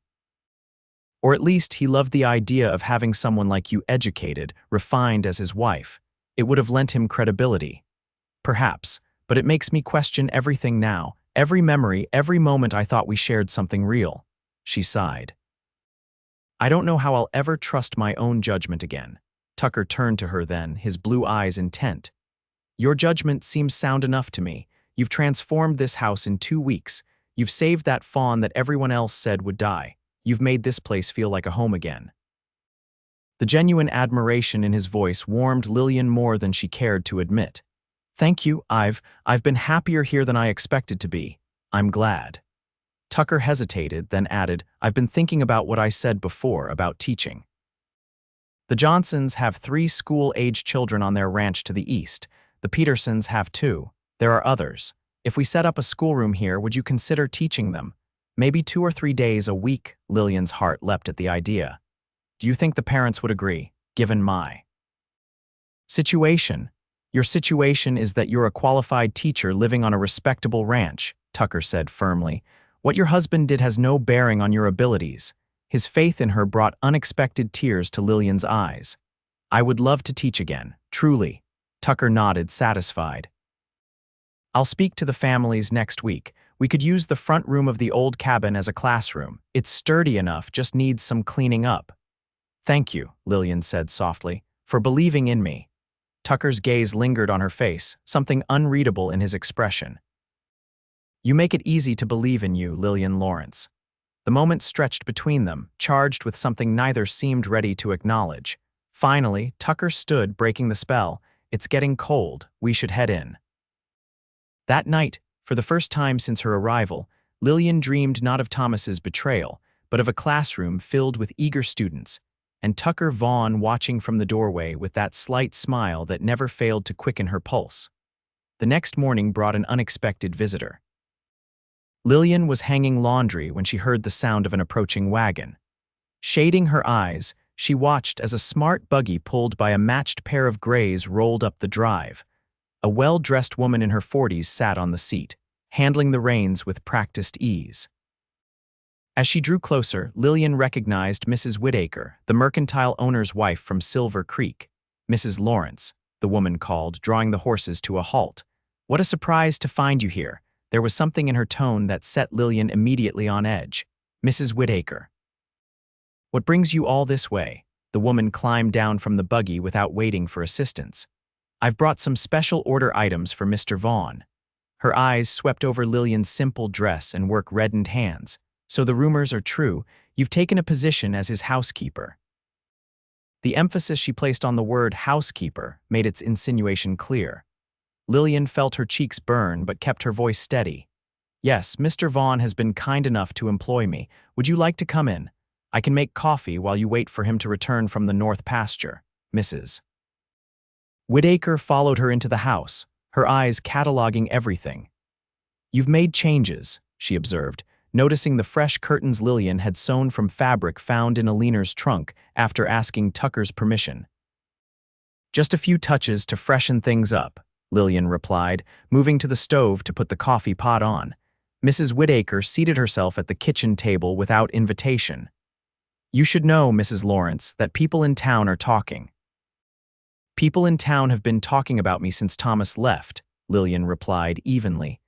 Or at least he loved the idea of having someone like you educated, refined as his wife. It would have lent him credibility. Perhaps, but it makes me question everything now, every memory, every moment I thought we shared something real. She sighed. I don't know how I'll ever trust my own judgment again. Tucker turned to her then, his blue eyes intent. Your judgment seems sound enough to me. You've transformed this house in 2 weeks. You've saved that fawn that everyone else said would die. You've made this place feel like a home again. The genuine admiration in his voice warmed Lillian more than she cared to admit. Thank you, I've been happier here than I expected to be. I'm glad. Tucker hesitated, then added, I've been thinking about what I said before about teaching. The Johnsons have 3 school-age children on their ranch to the east. The Petersons have 2. There are others. If we set up a schoolroom here, would you consider teaching them? Maybe 2 or 3 days a week. Lillian's heart leapt at the idea. Do you think the parents would agree, given my situation? Your situation is that you're a qualified teacher living on a respectable ranch, Tucker said firmly. What your husband did has no bearing on your abilities. His faith in her brought unexpected tears to Lillian's eyes. I would love to teach again, truly. Tucker nodded, satisfied. I'll speak to the families next week. We could use the front room of the old cabin as a classroom. It's sturdy enough, just needs some cleaning up. Thank you, Lillian said softly, for believing in me. Tucker's gaze lingered on her face, something unreadable in his expression. You make it easy to believe in you, Lillian Lawrence. The moment stretched between them, charged with something neither seemed ready to acknowledge. Finally, Tucker stood, breaking the spell. It's getting cold. We should head in. That night, for the first time since her arrival, Lillian dreamed not of Thomas's betrayal, but of a classroom filled with eager students, and Tucker Vaughn watching from the doorway with that slight smile that never failed to quicken her pulse. The next morning brought an unexpected visitor. Lillian was hanging laundry when she heard the sound of an approaching wagon. Shading her eyes, she watched as a smart buggy pulled by a matched pair of grays rolled up the drive. A well-dressed woman in her 40s sat on the seat, handling the reins with practiced ease. As she drew closer, Lillian recognized Mrs. Whitaker, the mercantile owner's wife from Silver Creek. Mrs. Lawrence, the woman called, drawing the horses to a halt. What a surprise to find you here. There was something in her tone that set Lillian immediately on edge. Mrs. Whitaker. What brings you all this way? The woman climbed down from the buggy without waiting for assistance. I've brought some special order items for Mr. Vaughn. Her eyes swept over Lillian's simple dress and work-reddened hands. So the rumors are true. You've taken a position as his housekeeper. The emphasis she placed on the word housekeeper made its insinuation clear. Lillian felt her cheeks burn but kept her voice steady. Yes, Mr. Vaughn has been kind enough to employ me. Would you like to come in? I can make coffee while you wait for him to return from the north pasture, Mrs. Whitaker followed her into the house, her eyes cataloging everything. You've made changes, she observed, noticing the fresh curtains Lillian had sewn from fabric found in Alina's trunk after asking Tucker's permission. Just a few touches to freshen things up, Lillian replied, moving to the stove to put the coffee pot on. Mrs. Whitaker seated herself at the kitchen table without invitation. You should know, Mrs. Lawrence, that people in town are talking. People in town have been talking about me since Thomas left, Lillian replied evenly.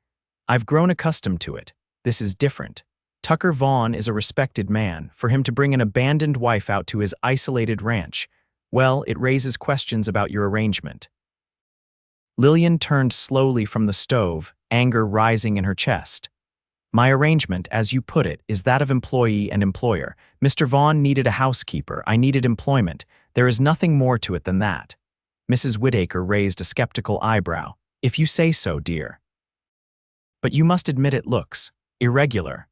I've grown accustomed to it. This is different. Tucker Vaughn is a respected man. For him to bring an abandoned wife out to his isolated ranch, well, it raises questions about your arrangement. Lillian turned slowly from the stove, anger rising in her chest. My arrangement, as you put it, is that of employee and employer. Mr. Vaughn needed a housekeeper. I needed employment. There is nothing more to it than that. Mrs. Whitaker raised a skeptical eyebrow. If you say so, dear. But you must admit it looks irregular.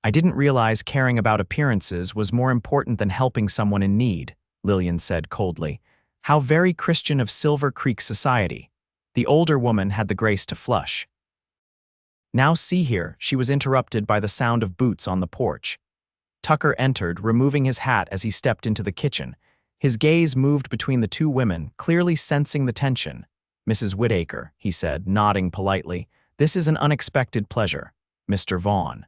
I didn't realize caring about appearances was more important than helping someone in need, Lillian said coldly. How very Christian of Silver Creek society. The older woman had the grace to flush. Now see here, she was interrupted by the sound of boots on the porch. Tucker entered, removing his hat as he stepped into the kitchen. His gaze moved between the two women, clearly sensing the tension. "Mrs. Whittaker," he said, nodding politely, "this is an unexpected pleasure. Mr. Vaughn.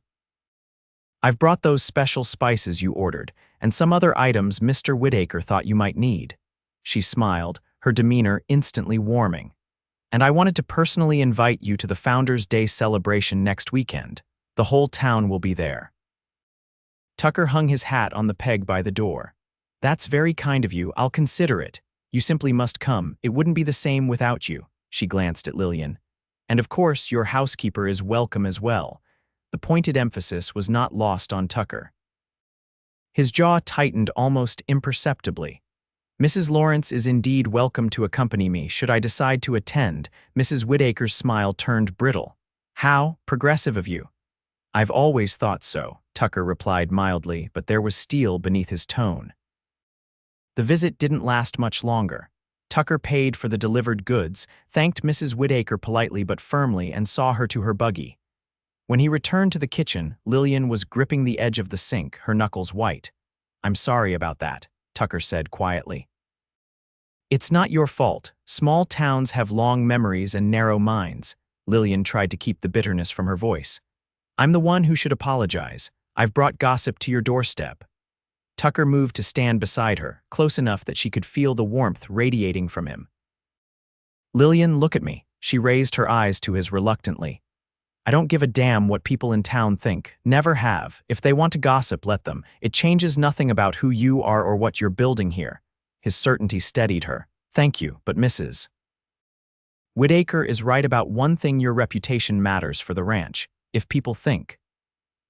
I've brought those special spices you ordered, and some other items Mr. Whittaker thought you might need." She smiled, her demeanor instantly warming. "And I wanted to personally invite you to the Founders' Day celebration next weekend. The whole town will be there." Tucker hung his hat on the peg by the door. "That's very kind of you. I'll consider it. You simply must come. It wouldn't be the same without you." She glanced at Lillian. "And of course, your housekeeper is welcome as well." The pointed emphasis was not lost on Tucker. His jaw tightened almost imperceptibly. "Mrs. Lawrence is indeed welcome to accompany me should I decide to attend." Mrs. Whittaker's smile turned brittle. "How progressive of you." "I've always thought so," Tucker replied mildly, but there was steel beneath his tone. The visit didn't last much longer. Tucker paid for the delivered goods, thanked Mrs. Whittaker politely but firmly, and saw her to her buggy. When he returned to the kitchen, Lillian was gripping the edge of the sink, her knuckles white. "I'm sorry about that," Tucker said quietly. "It's not your fault. Small towns have long memories and narrow minds." Lillian tried to keep the bitterness from her voice. "I'm the one who should apologize. I've brought gossip to your doorstep." Tucker moved to stand beside her, close enough that she could feel the warmth radiating from him. "Lillian, look at me." She raised her eyes to his reluctantly. "I don't give a damn what people in town think. Never have. If they want to gossip, let them. It changes nothing about who you are or what you're building here." His certainty steadied her. "Thank you, but Mrs. Whittaker is right about one thing: your reputation matters for the ranch. If people think..."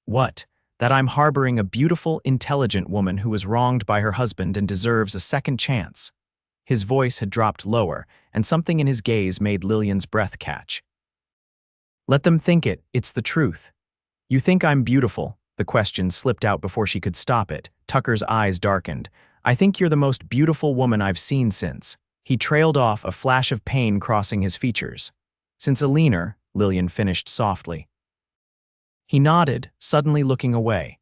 "What?" "That I'm harboring a beautiful, intelligent woman who was wronged by her husband and deserves a second chance." His voice had dropped lower, and something in his gaze made Lillian's breath catch. "Let them think it. It's the truth." "You think I'm beautiful?" The question slipped out before she could stop it. Tucker's eyes darkened. "I think you're the most beautiful woman I've seen since..." He trailed off, a flash of pain crossing his features. "Since Alina," Lillian finished softly. He nodded, suddenly looking away.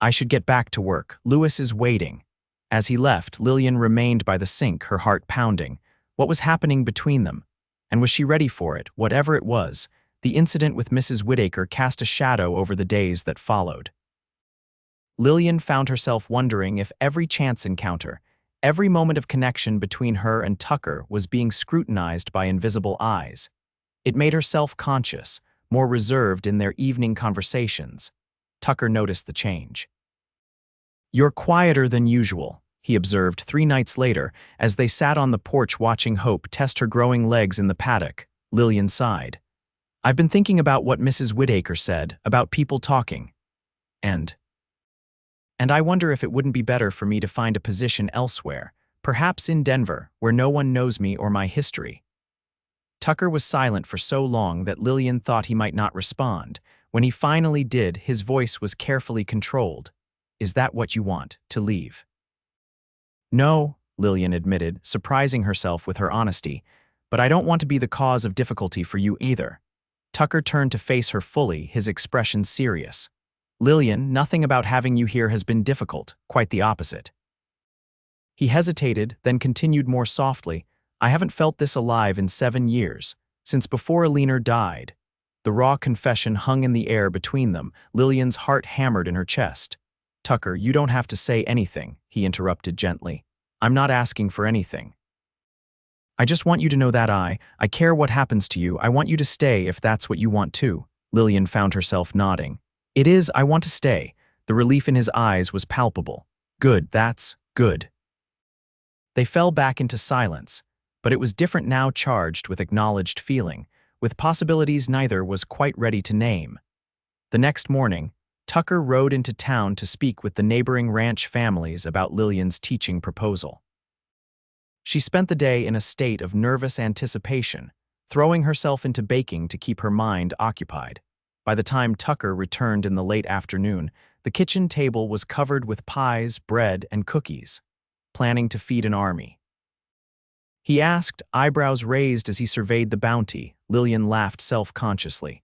"I should get back to work. Louis is waiting." As he left, Lillian remained by the sink, her heart pounding. What was happening between them? And was she ready for it, whatever it was? The incident with Mrs. Whittaker cast a shadow over the days that followed. Lillian found herself wondering if every chance encounter, every moment of connection between her and Tucker was being scrutinized by invisible eyes. It made her self-conscious, more reserved in their evening conversations. Tucker noticed the change. "You're quieter than usual," he observed 3 nights later as they sat on the porch watching Hope test her growing legs in the paddock. Lillian sighed. "I've been thinking about what Mrs. Whittaker said, about people talking. And I wonder if it wouldn't be better for me to find a position elsewhere, perhaps in Denver, where no one knows me or my history." Tucker was silent for so long that Lillian thought he might not respond. When he finally did, his voice was carefully controlled. "Is that what you want, to leave?" "No," Lillian admitted, surprising herself with her honesty, "but I don't want to be the cause of difficulty for you either." Tucker turned to face her fully, his expression serious. "Lillian, nothing about having you here has been difficult, quite the opposite." He hesitated, then continued more softly, "I haven't felt this alive in 7 years, since before Alina died." The raw confession hung in the air between them. Lillian's heart hammered in her chest. "Tucker, you don't have to say anything," he interrupted gently. "I'm not asking for anything. I just want you to know that I care what happens to you. I want you to stay if that's what you want too." Lillian found herself nodding. "It is, I want to stay." The relief in his eyes was palpable. "Good, that's good." They fell back into silence, but it was different now, charged with acknowledged feeling, with possibilities neither was quite ready to name. The next morning, Tucker rode into town to speak with the neighboring ranch families about Lillian's teaching proposal. She spent the day in a state of nervous anticipation, throwing herself into baking to keep her mind occupied. By the time Tucker returned in the late afternoon, the kitchen table was covered with pies, bread, and cookies. "Planning to feed an army?" he asked, eyebrows raised as he surveyed the bounty. Lillian laughed self-consciously.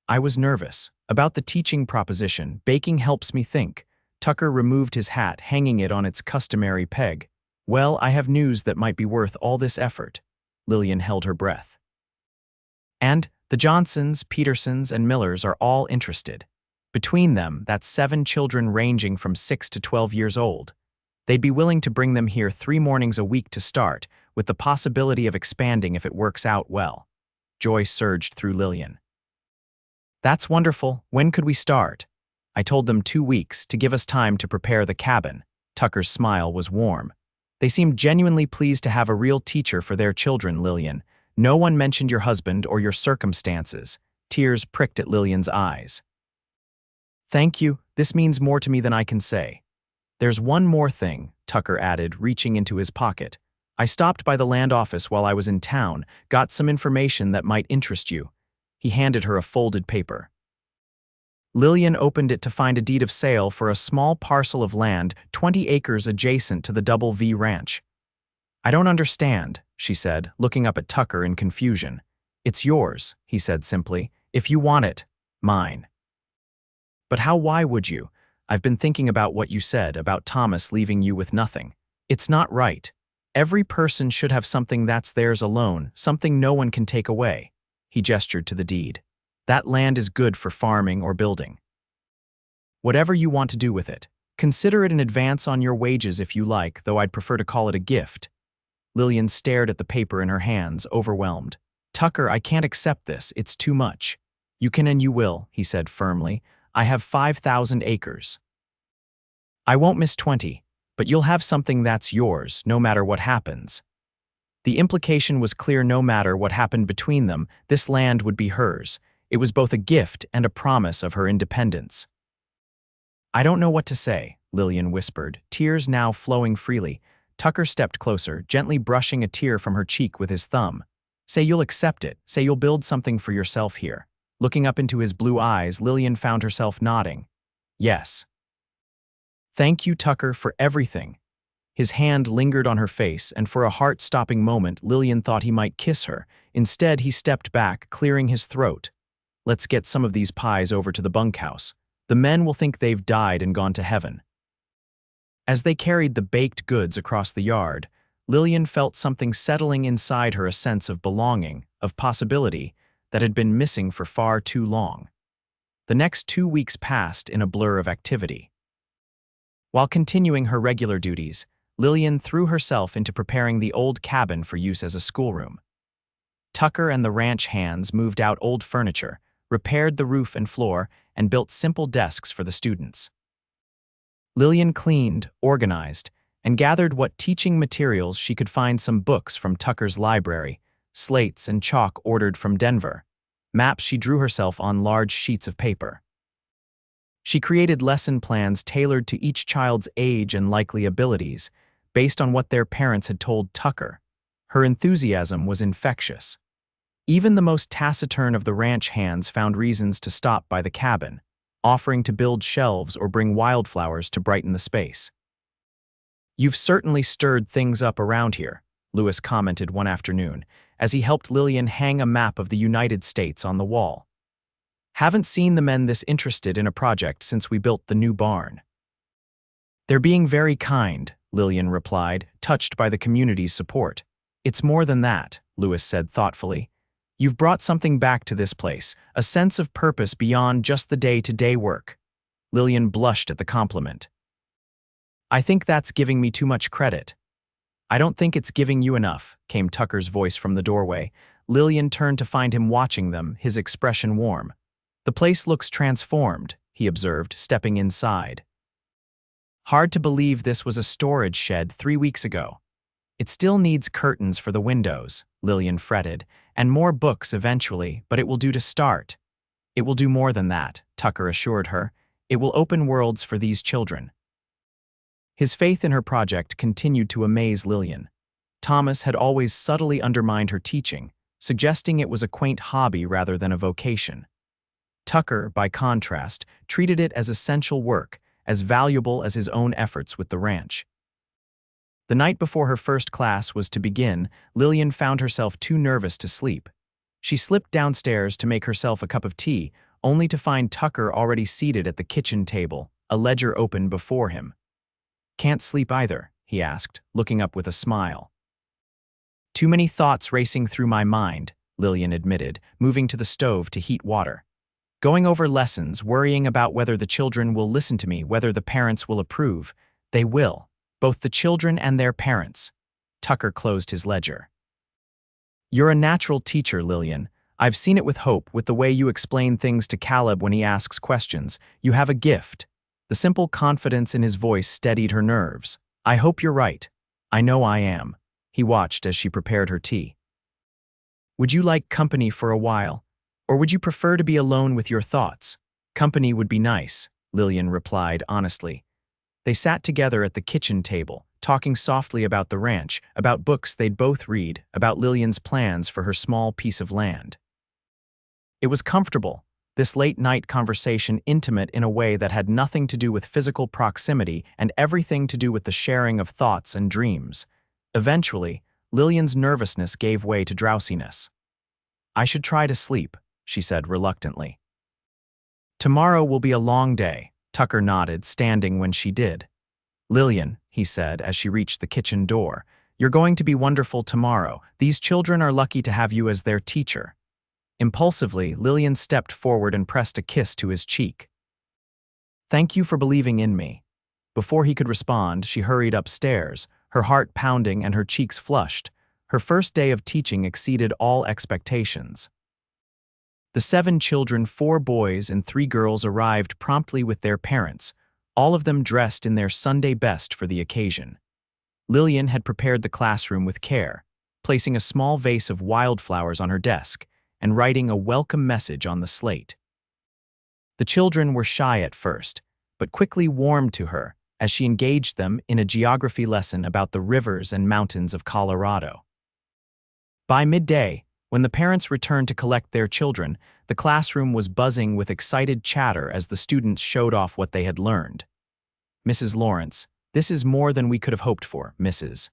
"I was nervous about the teaching proposition. Baking helps me think." Tucker removed his hat, hanging it on its customary peg. Well, I have news that might be worth all this effort. Lillian held her breath. And the Johnsons, Petersons, and Millers are all interested. Between them, that's 7 children ranging from 6 to 12 years old. They'd be willing to bring them here 3 mornings a week to start, with the possibility of expanding if it works out well. Joy surged through Lillian. That's wonderful. When could we start? I told them 2 weeks to give us time to prepare the cabin. Tucker's smile was warm. They seemed genuinely pleased to have a real teacher for their children, Lillian. No one mentioned your husband or your circumstances. Tears pricked at Lillian's eyes. Thank you. This means more to me than I can say. There's one more thing, Tucker added, reaching into his pocket. I stopped by the land office while I was in town, got some information that might interest you. He handed her a folded paper. Lillian opened it to find a deed of sale for a small parcel of land 20 acres adjacent to the Double V Ranch. I don't understand, she said, looking up at Tucker in confusion. It's yours, he said simply. If you want it, mine. But why would you? I've been thinking about what you said about Thomas leaving you with nothing. It's not right. Every person should have something that's theirs alone, something no one can take away. He gestured to the deed. That land is good for farming or building. Whatever you want to do with it, consider it an advance on your wages if you like, though I'd prefer to call it a gift. Lillian stared at the paper in her hands, overwhelmed. Tucker, I can't accept this. It's too much. You can and you will, he said firmly. I have 5,000 acres. I won't miss 20, but you'll have something that's yours, no matter what happens. The implication was clear. No matter what happened between them, this land would be hers. It was both a gift and a promise of her independence. I don't know what to say, Lillian whispered, tears now flowing freely. Tucker stepped closer, gently brushing a tear from her cheek with his thumb. Say you'll accept it. Say you'll build something for yourself here. Looking up into his blue eyes, Lillian found herself nodding. Yes. Thank you, Tucker, for everything. His hand lingered on her face, and for a heart-stopping moment, Lillian thought he might kiss her. Instead, he stepped back, clearing his throat. Let's get some of these pies over to the bunkhouse. The men will think they've died and gone to heaven. As they carried the baked goods across the yard, Lillian felt something settling inside her, a sense of belonging, of possibility, that had been missing for far too long. The next 2 weeks passed in a blur of activity. While continuing her regular duties, Lillian threw herself into preparing the old cabin for use as a schoolroom. Tucker and the ranch hands moved out old furniture, repaired the roof and floor, and built simple desks for the students. Lillian cleaned, organized, and gathered what teaching materials she could find. Some books from Tucker's library, slates and chalk ordered from Denver, maps she drew herself on large sheets of paper. She created lesson plans tailored to each child's age and likely abilities, based on what their parents had told Tucker. Her enthusiasm was infectious. Even the most taciturn of the ranch hands found reasons to stop by the cabin, offering to build shelves or bring wildflowers to brighten the space. You've certainly stirred things up around here, Lewis commented one afternoon, as he helped Lillian hang a map of the United States on the wall. Haven't seen the men this interested in a project since we built the new barn. They're being very kind, Lillian replied, touched by the community's support. It's more than that, Lewis said thoughtfully. You've brought something back to this place, a sense of purpose beyond just the day-to-day work. Lillian blushed at the compliment. I think that's giving me too much credit. I don't think it's giving you enough, came Tucker's voice from the doorway. Lillian turned to find him watching them, his expression warm. The place looks transformed, he observed, stepping inside. Hard to believe this was a storage shed 3 weeks ago. It still needs curtains for the windows, Lillian fretted, and more books eventually, but it will do to start. It will do more than that, Tucker assured her. It will open worlds for these children. His faith in her project continued to amaze Lillian. Thomas had always subtly undermined her teaching, suggesting it was a quaint hobby rather than a vocation. Tucker, by contrast, treated it as essential work, as valuable as his own efforts with the ranch. The night before her first class was to begin, Lillian found herself too nervous to sleep. She slipped downstairs to make herself a cup of tea, only to find Tucker already seated at the kitchen table, a ledger open before him. "Can't sleep either?" he asked, looking up with a smile. "Too many thoughts racing through my mind," Lillian admitted, moving to the stove to heat water. "Going over lessons, worrying about whether the children will listen to me, whether the parents will approve. They will. Both the children and their parents." Tucker closed his ledger. "You're a natural teacher, Lillian. I've seen it with Hope, with the way you explain things to Caleb when he asks questions. You have a gift." The simple confidence in his voice steadied her nerves. "I hope you're right. I know I am." He watched as she prepared her tea. "Would you like company for a while? Or would you prefer to be alone with your thoughts?" "Company would be nice," Lillian replied honestly. They sat together at the kitchen table, talking softly about the ranch, about books they'd both read, about Lillian's plans for her small piece of land. It was comfortable, this late-night conversation, intimate in a way that had nothing to do with physical proximity and everything to do with the sharing of thoughts and dreams. Eventually, Lillian's nervousness gave way to drowsiness. "I should try to sleep," she said reluctantly. "Tomorrow will be a long day," Tucker nodded, standing when she did. "Lillian," he said as she reached the kitchen door, "you're going to be wonderful tomorrow. These children are lucky to have you as their teacher." Impulsively, Lillian stepped forward and pressed a kiss to his cheek. "Thank you for believing in me." Before he could respond, she hurried upstairs, her heart pounding and her cheeks flushed. Her first day of teaching exceeded all expectations. The 7 children, 4 boys and 3 girls, arrived promptly with their parents, all of them dressed in their Sunday best for the occasion. Lillian had prepared the classroom with care, placing a small vase of wildflowers on her desk and writing a welcome message on the slate. The children were shy at first, but quickly warmed to her as she engaged them in a geography lesson about the rivers and mountains of Colorado. By midday, when the parents returned to collect their children, the classroom was buzzing with excited chatter as the students showed off what they had learned. "Mrs. Lawrence, this is more than we could have hoped for, Mrs.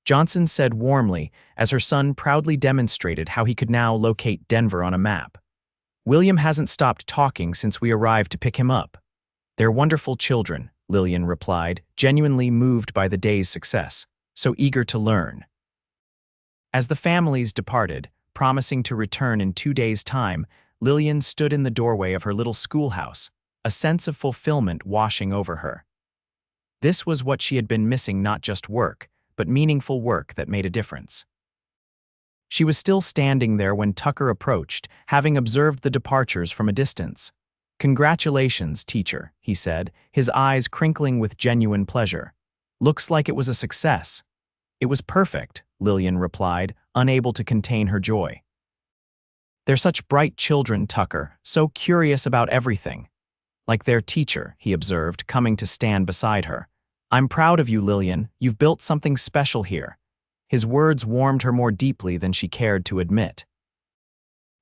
Johnson said warmly as her son proudly demonstrated how he could now locate Denver on a map. "William hasn't stopped talking since we arrived to pick him up." "They're wonderful children," Lillian replied, genuinely moved by the day's success, so eager to learn. As the families departed, promising to return in 2 days' time, Lillian stood in the doorway of her little schoolhouse, a sense of fulfillment washing over her. This was what she had been missing, not just work, but meaningful work that made a difference. She was still standing there when Tucker approached, having observed the departures from a distance. "Congratulations, teacher," he said, his eyes crinkling with genuine pleasure. "Looks like it was a success." "It was perfect," Lillian replied, unable to contain her joy. "They're such bright children, Tucker, so curious about everything." "Like their teacher," he observed, coming to stand beside her. "I'm proud of you, Lillian. You've built something special here." His words warmed her more deeply than she cared to admit.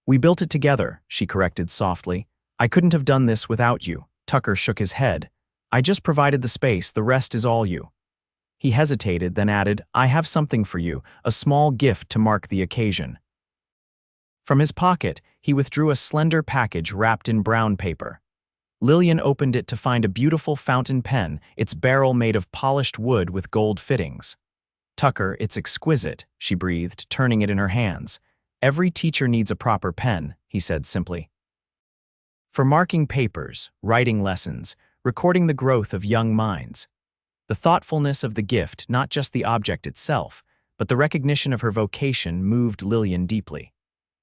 "We built it together," she corrected softly. "I couldn't have done this without you." Tucker shook his head. "I just provided the space, the rest is all you." He hesitated, then added, "I have something for you, a small gift to mark the occasion." From his pocket, he withdrew a slender package wrapped in brown paper. Lillian opened it to find a beautiful fountain pen, its barrel made of polished wood with gold fittings. "Tucker, it's exquisite," she breathed, turning it in her hands. "Every teacher needs a proper pen," he said simply. "For marking papers, writing lessons, recording the growth of young minds." The thoughtfulness of the gift, not just the object itself, but the recognition of her vocation, moved Lillian deeply.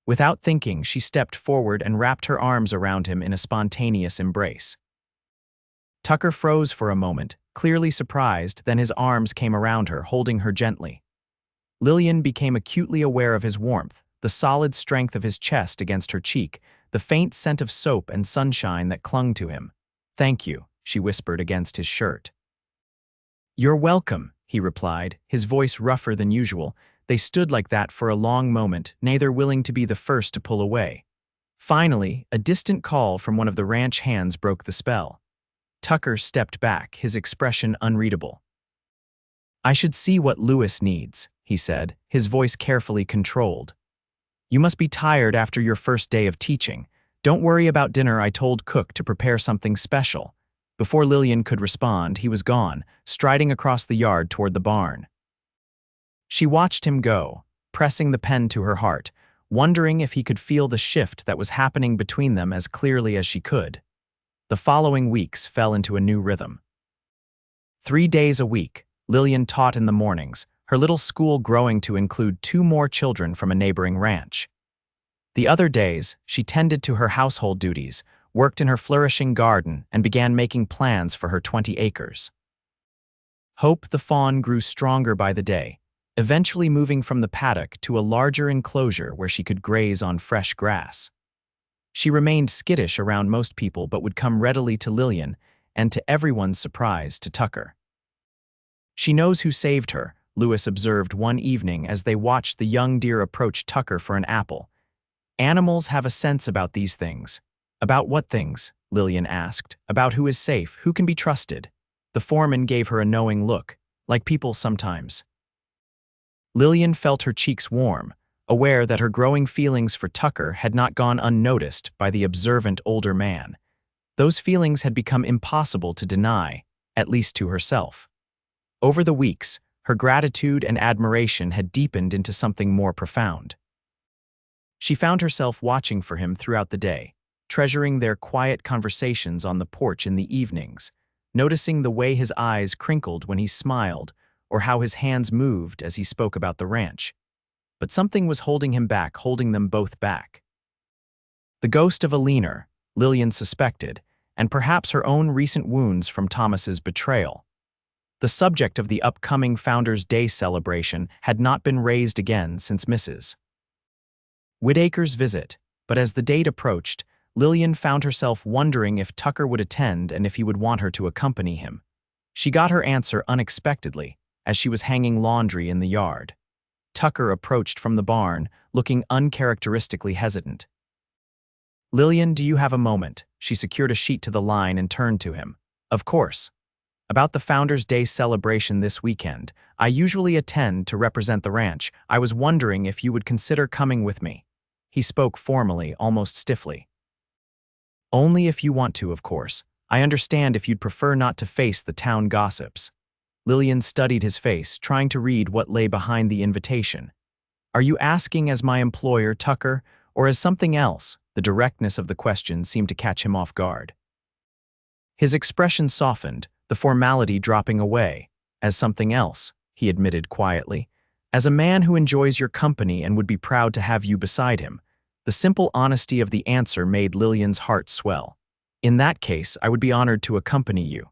Without thinking, she stepped forward and wrapped her arms around him in a spontaneous embrace. Tucker froze for a moment, clearly surprised, then his arms came around her, holding her gently. Lillian became acutely aware of his warmth, the solid strength of his chest against her cheek, the faint scent of soap and sunshine that clung to him. "Thank you," she whispered against his shirt. "You're welcome," he replied, his voice rougher than usual. They stood like that for a long moment, neither willing to be the first to pull away. Finally, a distant call from one of the ranch hands broke the spell. Tucker stepped back, his expression unreadable. "I should see what Lewis needs," he said, his voice carefully controlled. "You must be tired after your first day of teaching. Don't worry about dinner. I told Cook to prepare something special." Before Lillian could respond, he was gone, striding across the yard toward the barn. She watched him go, pressing the pen to her heart, wondering if he could feel the shift that was happening between them as clearly as she could. The following weeks fell into a new rhythm. 3 days a week, Lillian taught in the mornings, her little school growing to include 2 more children from a neighboring ranch. The other days, she tended to her household duties, worked in her flourishing garden, and began making plans for her 20 acres. Hope the fawn grew stronger by the day, eventually moving from the paddock to a larger enclosure where she could graze on fresh grass. She remained skittish around most people but would come readily to Lillian, and to everyone's surprise, to Tucker. "She knows who saved her," Lewis observed one evening as they watched the young deer approach Tucker for an apple. "Animals have a sense about these things." "About what things?" Lillian asked. "About who is safe, who can be trusted." The foreman gave her a knowing look, like people sometimes. Lillian felt her cheeks warm, aware that her growing feelings for Tucker had not gone unnoticed by the observant older man. Those feelings had become impossible to deny, at least to herself. Over the weeks, her gratitude and admiration had deepened into something more profound. She found herself watching for him throughout the day, treasuring their quiet conversations on the porch in the evenings, noticing the way his eyes crinkled when he smiled or how his hands moved as he spoke about the ranch. But something was holding him back, holding them both back. The ghost of a leaner, Lillian suspected, and perhaps her own recent wounds from Thomas's betrayal. The subject of the upcoming Founders' Day celebration had not been raised again since Mrs. Whitaker's visit, but as the date approached, Lillian found herself wondering if Tucker would attend and if he would want her to accompany him. She got her answer unexpectedly, as she was hanging laundry in the yard. Tucker approached from the barn, looking uncharacteristically hesitant. "Lillian, do you have a moment?" She secured a sheet to the line and turned to him. "Of course. About the Founders' Day celebration this weekend. I usually attend to represent the ranch. I was wondering if you would consider coming with me." He spoke formally, almost stiffly. "Only if you want to, of course. I understand if you'd prefer not to face the town gossips." Lillian studied his face, trying to read what lay behind the invitation. "Are you asking as my employer, Tucker, or as something else?" The directness of the question seemed to catch him off guard. His expression softened, the formality dropping away. "As something else," he admitted quietly. "As a man who enjoys your company and would be proud to have you beside him." The simple honesty of the answer made Lillian's heart swell. "In that case, I would be honored to accompany you."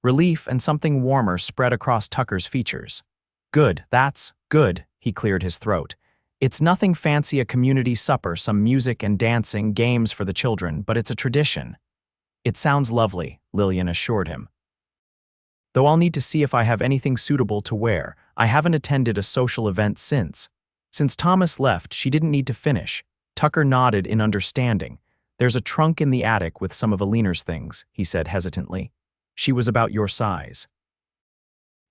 Relief and something warmer spread across Tucker's features. "Good, that's good," he cleared his throat. "It's nothing fancy, a community supper, some music and dancing, games for the children, but it's a tradition." "It sounds lovely," Lillian assured him. "Though I'll need to see if I have anything suitable to wear. I haven't attended a social event since." Since Thomas left, she didn't need to finish. Tucker nodded in understanding. "There's a trunk in the attic with some of Alina's things," he said hesitantly. "She was about your size."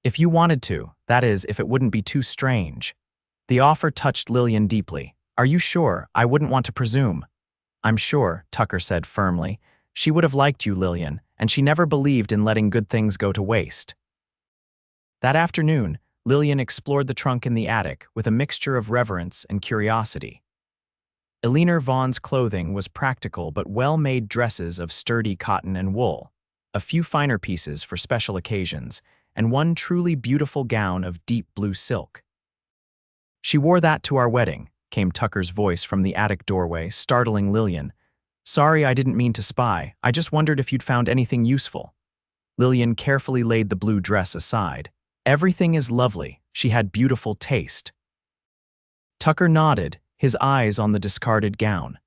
"If you wanted to, that is, if it wouldn't be too strange." The offer touched Lillian deeply. "Are you sure? I wouldn't want to presume." "I'm sure," Tucker said firmly. "She would have liked you, Lillian, and she never believed in letting good things go to waste." That afternoon, Lillian explored the trunk in the attic with a mixture of reverence and curiosity. Lillian Vaughn's clothing was practical but well-made dresses of sturdy cotton and wool, a few finer pieces for special occasions, and one truly beautiful gown of deep blue silk. "She wore that to our wedding," came Tucker's voice from the attic doorway, startling Lillian. "Sorry, I didn't mean to spy. I just wondered if you'd found anything useful." Lillian carefully laid the blue dress aside. "Everything is lovely. She had beautiful taste." Tucker nodded, his eyes on the discarded gown.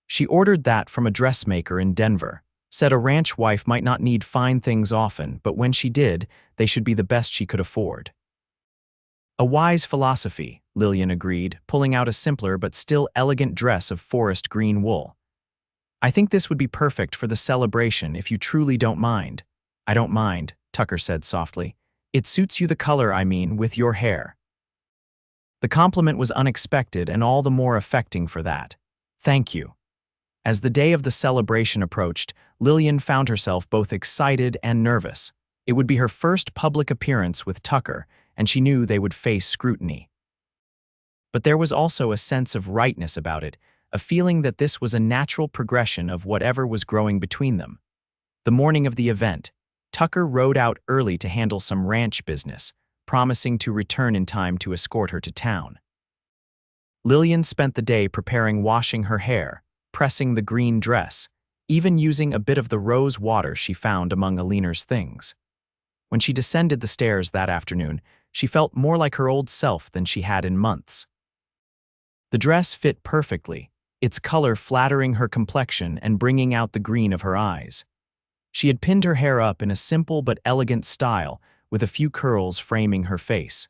"She ordered that from a dressmaker in Denver. Said a ranch wife might not need fine things often, but when she did, they should be the best she could afford." "A wise philosophy," Lillian agreed, pulling out a simpler but still elegant dress of forest green wool. "I think this would be perfect for the celebration if you truly don't mind." "I don't mind," Tucker said softly. "It suits you, the color, I mean, with your hair." The compliment was unexpected and all the more affecting for that. "Thank you." As the day of the celebration approached, Lillian found herself both excited and nervous. It would be her first public appearance with Tucker, and she knew they would face scrutiny. But there was also a sense of rightness about it, a feeling that this was a natural progression of whatever was growing between them. The morning of the event, Tucker rode out early to handle some ranch business, promising to return in time to escort her to town. Lillian spent the day preparing washing her hair, pressing the green dress, even using a bit of the rose water she found among Alina's things. When she descended the stairs that afternoon, she felt more like her old self than she had in months. The dress fit perfectly, its color flattering her complexion and bringing out the green of her eyes. She had pinned her hair up in a simple but elegant style, with a few curls framing her face.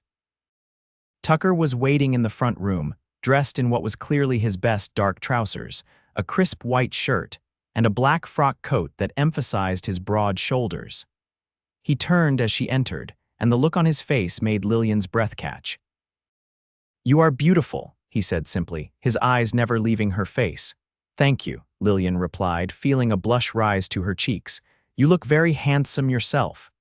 Tucker was waiting in the front room, dressed in what was clearly his best dark trousers, a crisp white shirt, and a black frock coat that emphasized his broad shoulders. He turned as she entered, and the look on his face made Lillian's breath catch. "You are beautiful," he said simply, his eyes never leaving her face. "Thank you," Lillian replied, feeling a blush rise to her cheeks. "You look very handsome yourself."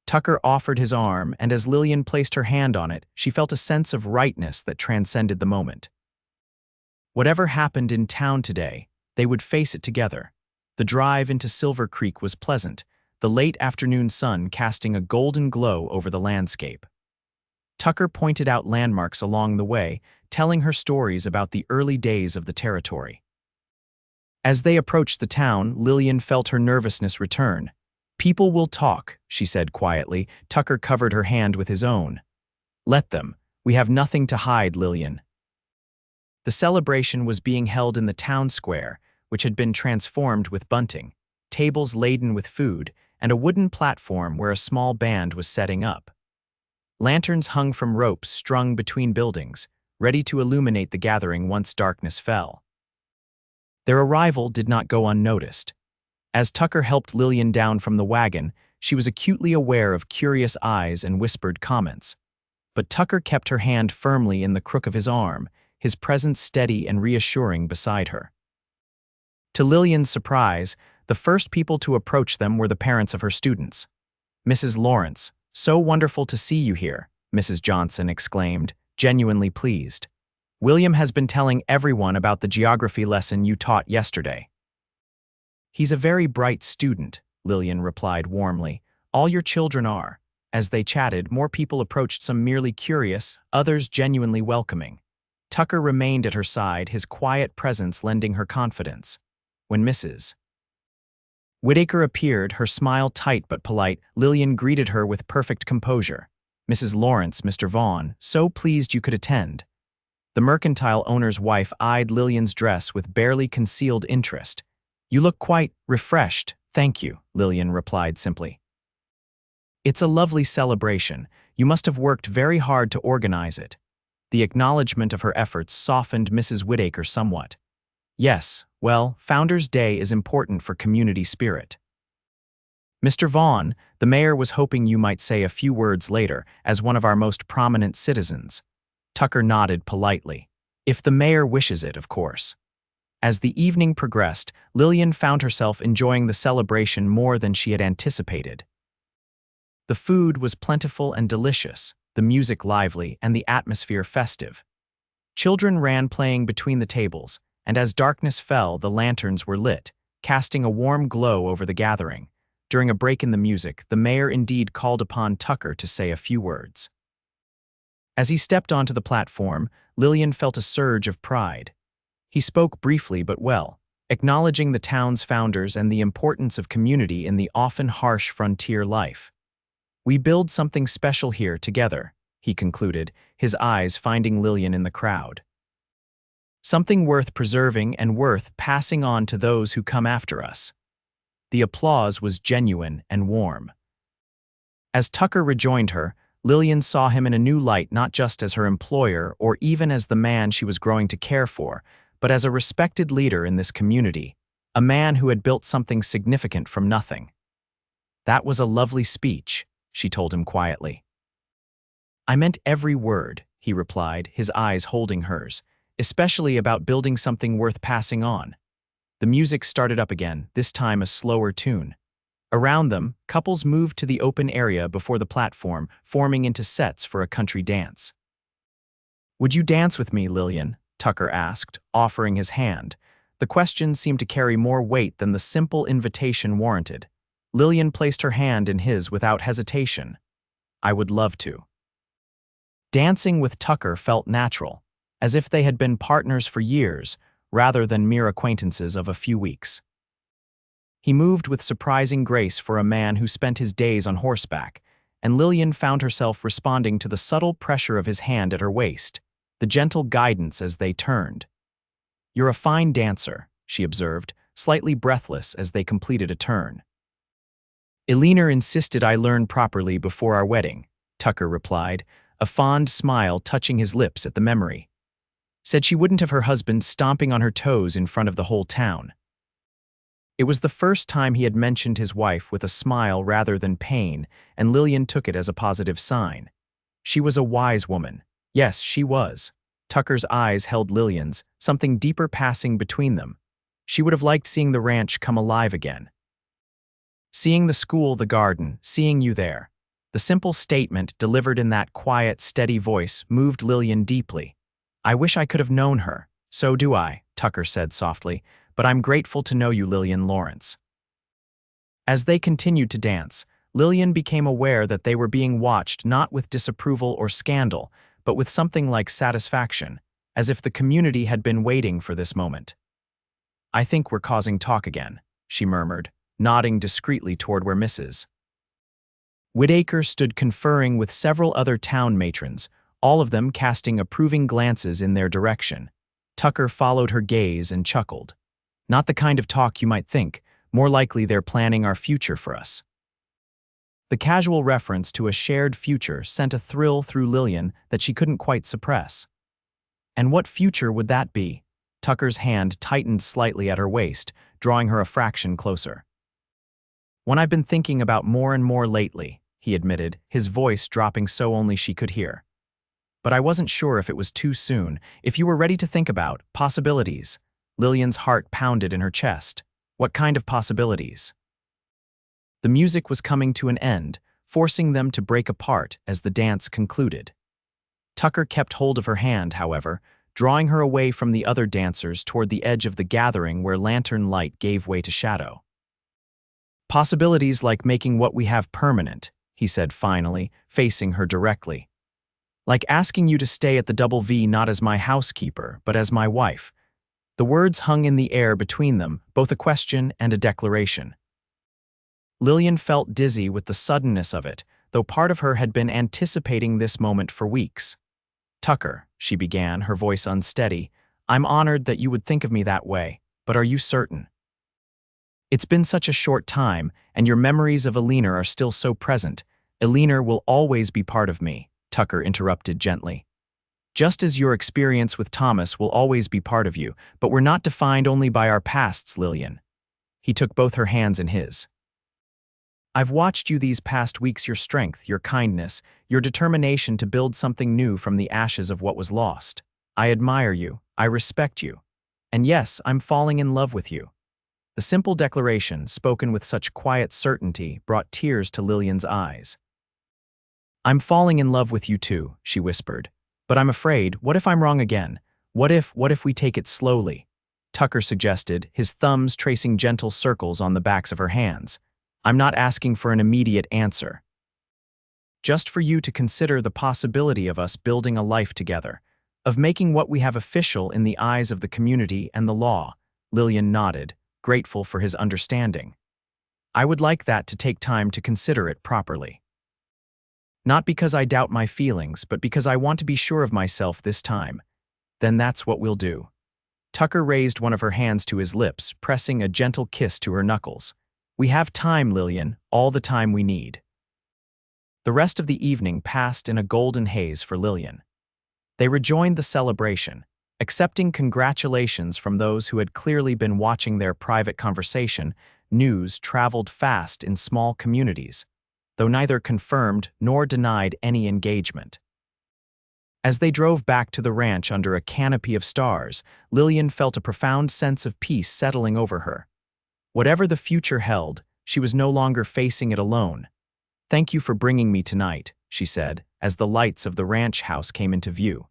Tucker offered his arm, and as Lillian placed her hand on it, she felt a sense of rightness that transcended the moment. Whatever happened in town today, they would face it together. The drive into Silver Creek was pleasant, the late afternoon sun casting a golden glow over the landscape. Tucker pointed out landmarks along the way, telling her stories about the early days of the territory. As they approached the town, Lillian felt her nervousness return. "People will talk," she said quietly. Tucker covered her hand with his own. "Let them. We have nothing to hide, Lillian." The celebration was being held in the town square, which had been transformed with bunting, tables laden with food, and a wooden platform where a small band was setting up. Lanterns hung from ropes strung between buildings, ready to illuminate the gathering once darkness fell. Their arrival did not go unnoticed. As Tucker helped Lillian down from the wagon, she was acutely aware of curious eyes and whispered comments. But Tucker kept her hand firmly in the crook of his arm, his presence steady and reassuring beside her. To Lillian's surprise, the first people to approach them were the parents of her students. "Mrs. Lawrence, so wonderful to see you here," Mrs. Johnson exclaimed, genuinely pleased. "William has been telling everyone about the geography lesson you taught yesterday." "He's a very bright student," Lillian replied warmly. "All your children are." As they chatted, more people approached, some merely curious, others genuinely welcoming. Tucker remained at her side, his quiet presence lending her confidence. When Mrs. Whitaker appeared, her smile tight but polite, Lillian greeted her with perfect composure. "Mrs. Lawrence, Mr. Vaughn, so pleased you could attend." The mercantile owner's wife eyed Lillian's dress with barely concealed interest. "You look quite refreshed, thank you," Lillian replied simply. "It's a lovely celebration. You must have worked very hard to organize it." The acknowledgement of her efforts softened Mrs. Whitaker somewhat. "Yes, well, Founders' Day is important for community spirit." "Mr. Vaughn, the mayor was hoping you might say a few words later, as one of our most prominent citizens." Tucker nodded politely. "If the mayor wishes it, of course." As the evening progressed, Lillian found herself enjoying the celebration more than she had anticipated. The food was plentiful and delicious, the music lively, and the atmosphere festive. Children ran playing between the tables, and as darkness fell, the lanterns were lit, casting a warm glow over the gathering. During a break in the music, the mayor indeed called upon Tucker to say a few words. As he stepped onto the platform, Lillian felt a surge of pride. He spoke briefly but well, acknowledging the town's founders and the importance of community in the often harsh frontier life. "We build something special here together," he concluded, his eyes finding Lillian in the crowd. "Something worth preserving and worth passing on to those who come after us." The applause was genuine and warm. As Tucker rejoined her, Lillian saw him in a new light, not just as her employer or even as the man she was growing to care for, but as a respected leader in this community, a man who had built something significant from nothing. "That was a lovely speech," she told him quietly. "I meant every word," he replied, his eyes holding hers, "especially about building something worth passing on." The music started up again, this time a slower tune. Around them, couples moved to the open area before the platform, forming into sets for a country dance. "Would you dance with me, Lillian?" Tucker asked, offering his hand. The question seemed to carry more weight than the simple invitation warranted. Lillian placed her hand in his without hesitation. "I would love to." Dancing with Tucker felt natural, as if they had been partners for years, rather than mere acquaintances of a few weeks. He moved with surprising grace for a man who spent his days on horseback, and Lillian found herself responding to the subtle pressure of his hand at her waist, the gentle guidance as they turned. "You're a fine dancer," she observed, slightly breathless as they completed a turn. "Eleanor insisted I learn properly before our wedding," Tucker replied, a fond smile touching his lips at the memory. "Said she wouldn't have her husband stomping on her toes in front of the whole town." It was the first time he had mentioned his wife with a smile rather than pain, and Lillian took it as a positive sign. She was a wise woman. Yes, she was. Tucker's eyes held Lillian's, something deeper passing between them. She would have liked seeing the ranch come alive again. "Seeing the school, the garden, seeing you there." The simple statement, delivered in that quiet, steady voice, moved Lillian deeply. "I wish I could have known her." "So do I," Tucker said softly, "but I'm grateful to know you, Lillian Lawrence." As they continued to dance, Lillian became aware that they were being watched not with disapproval or scandal, but with something like satisfaction, as if the community had been waiting for this moment. "I think we're causing talk again," she murmured, nodding discreetly toward where Mrs. Whitaker stood conferring with several other town matrons, all of them casting approving glances in their direction. Tucker followed her gaze and chuckled. "Not the kind of talk you might think, more likely they're planning our future for us." The casual reference to a shared future sent a thrill through Lillian that she couldn't quite suppress. And what future would that be? Tucker's hand tightened slightly at her waist, drawing her a fraction closer. "One I've been thinking about more and more lately," he admitted, his voice dropping so only she could hear. "But I wasn't sure if it was too soon, if you were ready to think about possibilities." Lillian's heart pounded in her chest. What kind of possibilities? The music was coming to an end, forcing them to break apart as the dance concluded. Tucker kept hold of her hand, however, drawing her away from the other dancers toward the edge of the gathering where lantern light gave way to shadow. "Possibilities like making what we have permanent," he said finally, facing her directly. "Like asking you to stay at the Double V not as my housekeeper, but as my wife." The words hung in the air between them, both a question and a declaration. Lillian felt dizzy with the suddenness of it, though part of her had been anticipating this moment for weeks. "Tucker," she began, her voice unsteady, "I'm honored that you would think of me that way, but are you certain? It's been such a short time, and your memories of Eleanor are still so present." "Eleanor will always be part of me," Tucker interrupted gently. "Just as your experience with Thomas will always be part of you, but we're not defined only by our pasts, Lillian." He took both her hands in his. "I've watched you these past weeks, your strength, your kindness, your determination to build something new from the ashes of what was lost. I admire you, I respect you. And yes, I'm falling in love with you." The simple declaration, spoken with such quiet certainty, brought tears to Lillian's eyes. "I'm falling in love with you too," she whispered. "But I'm afraid, what if I'm wrong again? What if we take it slowly?" Tucker suggested, his thumbs tracing gentle circles on the backs of her hands. "I'm not asking for an immediate answer. Just for you to consider the possibility of us building a life together, of making what we have official in the eyes of the community and the law." Lillian nodded, grateful for his understanding. "I would like that to take time to consider it properly. Not because I doubt my feelings, but because I want to be sure of myself this time." "Then that's what we'll do." Tucker raised one of her hands to his lips, pressing a gentle kiss to her knuckles. "We have time, Lillian, all the time we need." The rest of the evening passed in a golden haze for Lillian. They rejoined the celebration, accepting congratulations from those who had clearly been watching their private conversation. News traveled fast in small communities, though neither confirmed nor denied any engagement. As they drove back to the ranch under a canopy of stars, Lillian felt a profound sense of peace settling over her. Whatever the future held, she was no longer facing it alone. "Thank you for bringing me tonight," she said, as the lights of the ranch house came into view.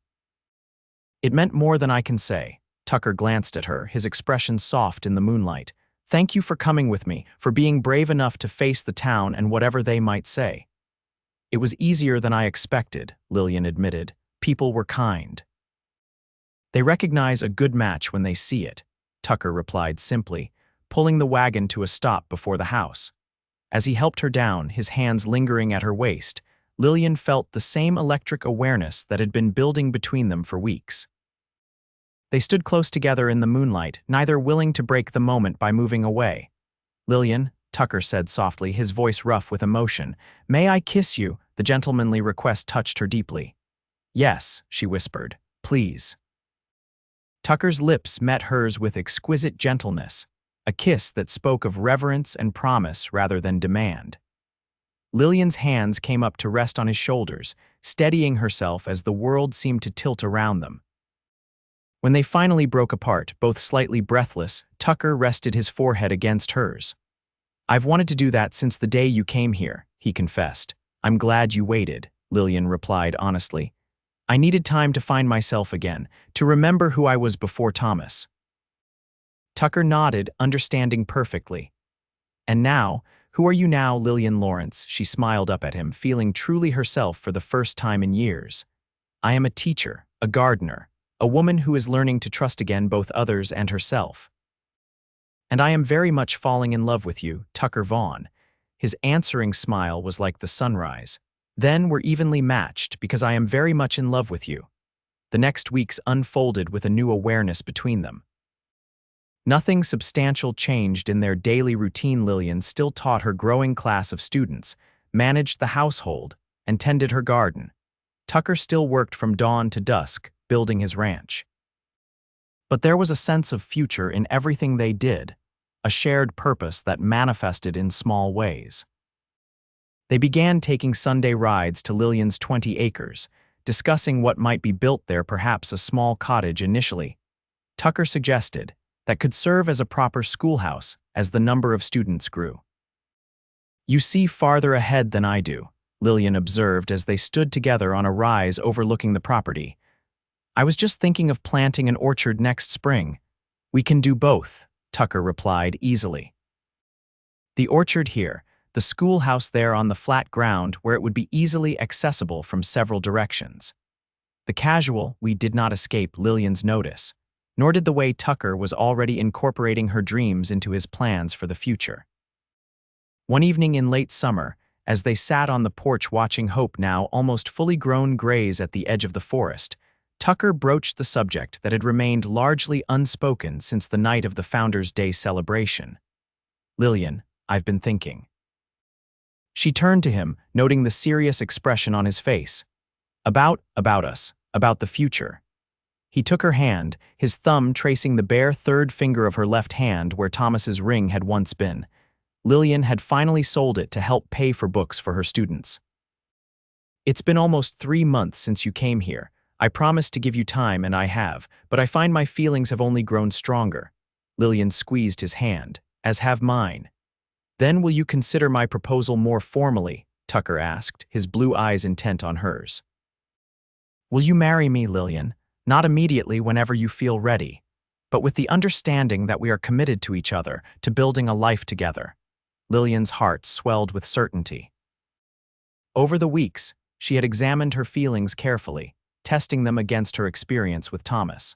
"It meant more than I can say." Tucker glanced at her, his expression soft in the moonlight. "Thank you for coming with me, for being brave enough to face the town and whatever they might say." "It was easier than I expected," Lillian admitted. "People were kind." "They recognize a good match when they see it," Tucker replied simply, pulling the wagon to a stop before the house. As he helped her down, his hands lingering at her waist, Lillian felt the same electric awareness that had been building between them for weeks. They stood close together in the moonlight, neither willing to break the moment by moving away. "Lillian," Tucker said softly, his voice rough with emotion, "may I kiss you?" The gentlemanly request touched her deeply. "Yes," she whispered, "please." Tucker's lips met hers with exquisite gentleness, a kiss that spoke of reverence and promise rather than demand. Lillian's hands came up to rest on his shoulders, steadying herself as the world seemed to tilt around them. When they finally broke apart, both slightly breathless, Tucker rested his forehead against hers. "I've wanted to do that since the day you came here," he confessed. "I'm glad you waited," Lillian replied honestly. "I needed time to find myself again, to remember who I was before Thomas." Tucker nodded, understanding perfectly. "And now, who are you now, Lillian Lawrence?" She smiled up at him, feeling truly herself for the first time in years. "I am a teacher, a gardener, a woman who is learning to trust again both others and herself. And I am very much falling in love with you, Tucker Vaughn." His answering smile was like the sunrise. "Then we're evenly matched because I am very much in love with you." The next weeks unfolded with a new awareness between them. Nothing substantial changed in their daily routine. Lillian still taught her growing class of students, managed the household, and tended her garden. Tucker still worked from dawn to dusk, building his ranch. But there was a sense of future in everything they did, a shared purpose that manifested in small ways. They began taking Sunday rides to Lillian's 20 acres, discussing what might be built there, perhaps a small cottage initially. Tucker suggested that could serve as a proper schoolhouse as the number of students grew. "You see farther ahead than I do," Lillian observed as they stood together on a rise overlooking the property. "I was just thinking of planting an orchard next spring." "We can do both," Tucker replied easily. "The orchard here, the schoolhouse there on the flat ground where it would be easily accessible from several directions." The casual we did not escape Lillian's notice, nor did the way Tucker was already incorporating her dreams into his plans for the future. One evening in late summer, as they sat on the porch watching Hope now almost fully grown graze at the edge of the forest, Tucker broached the subject that had remained largely unspoken since the night of the Founders' Day celebration. "Lillian, I've been thinking." She turned to him, noting the serious expression on his face. About us, about the future." He took her hand, his thumb tracing the bare third finger of her left hand where Thomas's ring had once been. Lillian had finally sold it to help pay for books for her students. "It's been almost 3 months since you came here. I promised to give you time, and I have, but I find my feelings have only grown stronger." Lillian squeezed his hand, "as have mine." "Then will you consider my proposal more formally?" Tucker asked, his blue eyes intent on hers. "Will you marry me, Lillian? Not immediately, whenever you feel ready, but with the understanding that we are committed to each other, to building a life together." Lillian's heart swelled with certainty. Over the weeks, she had examined her feelings carefully, testing them against her experience with Thomas.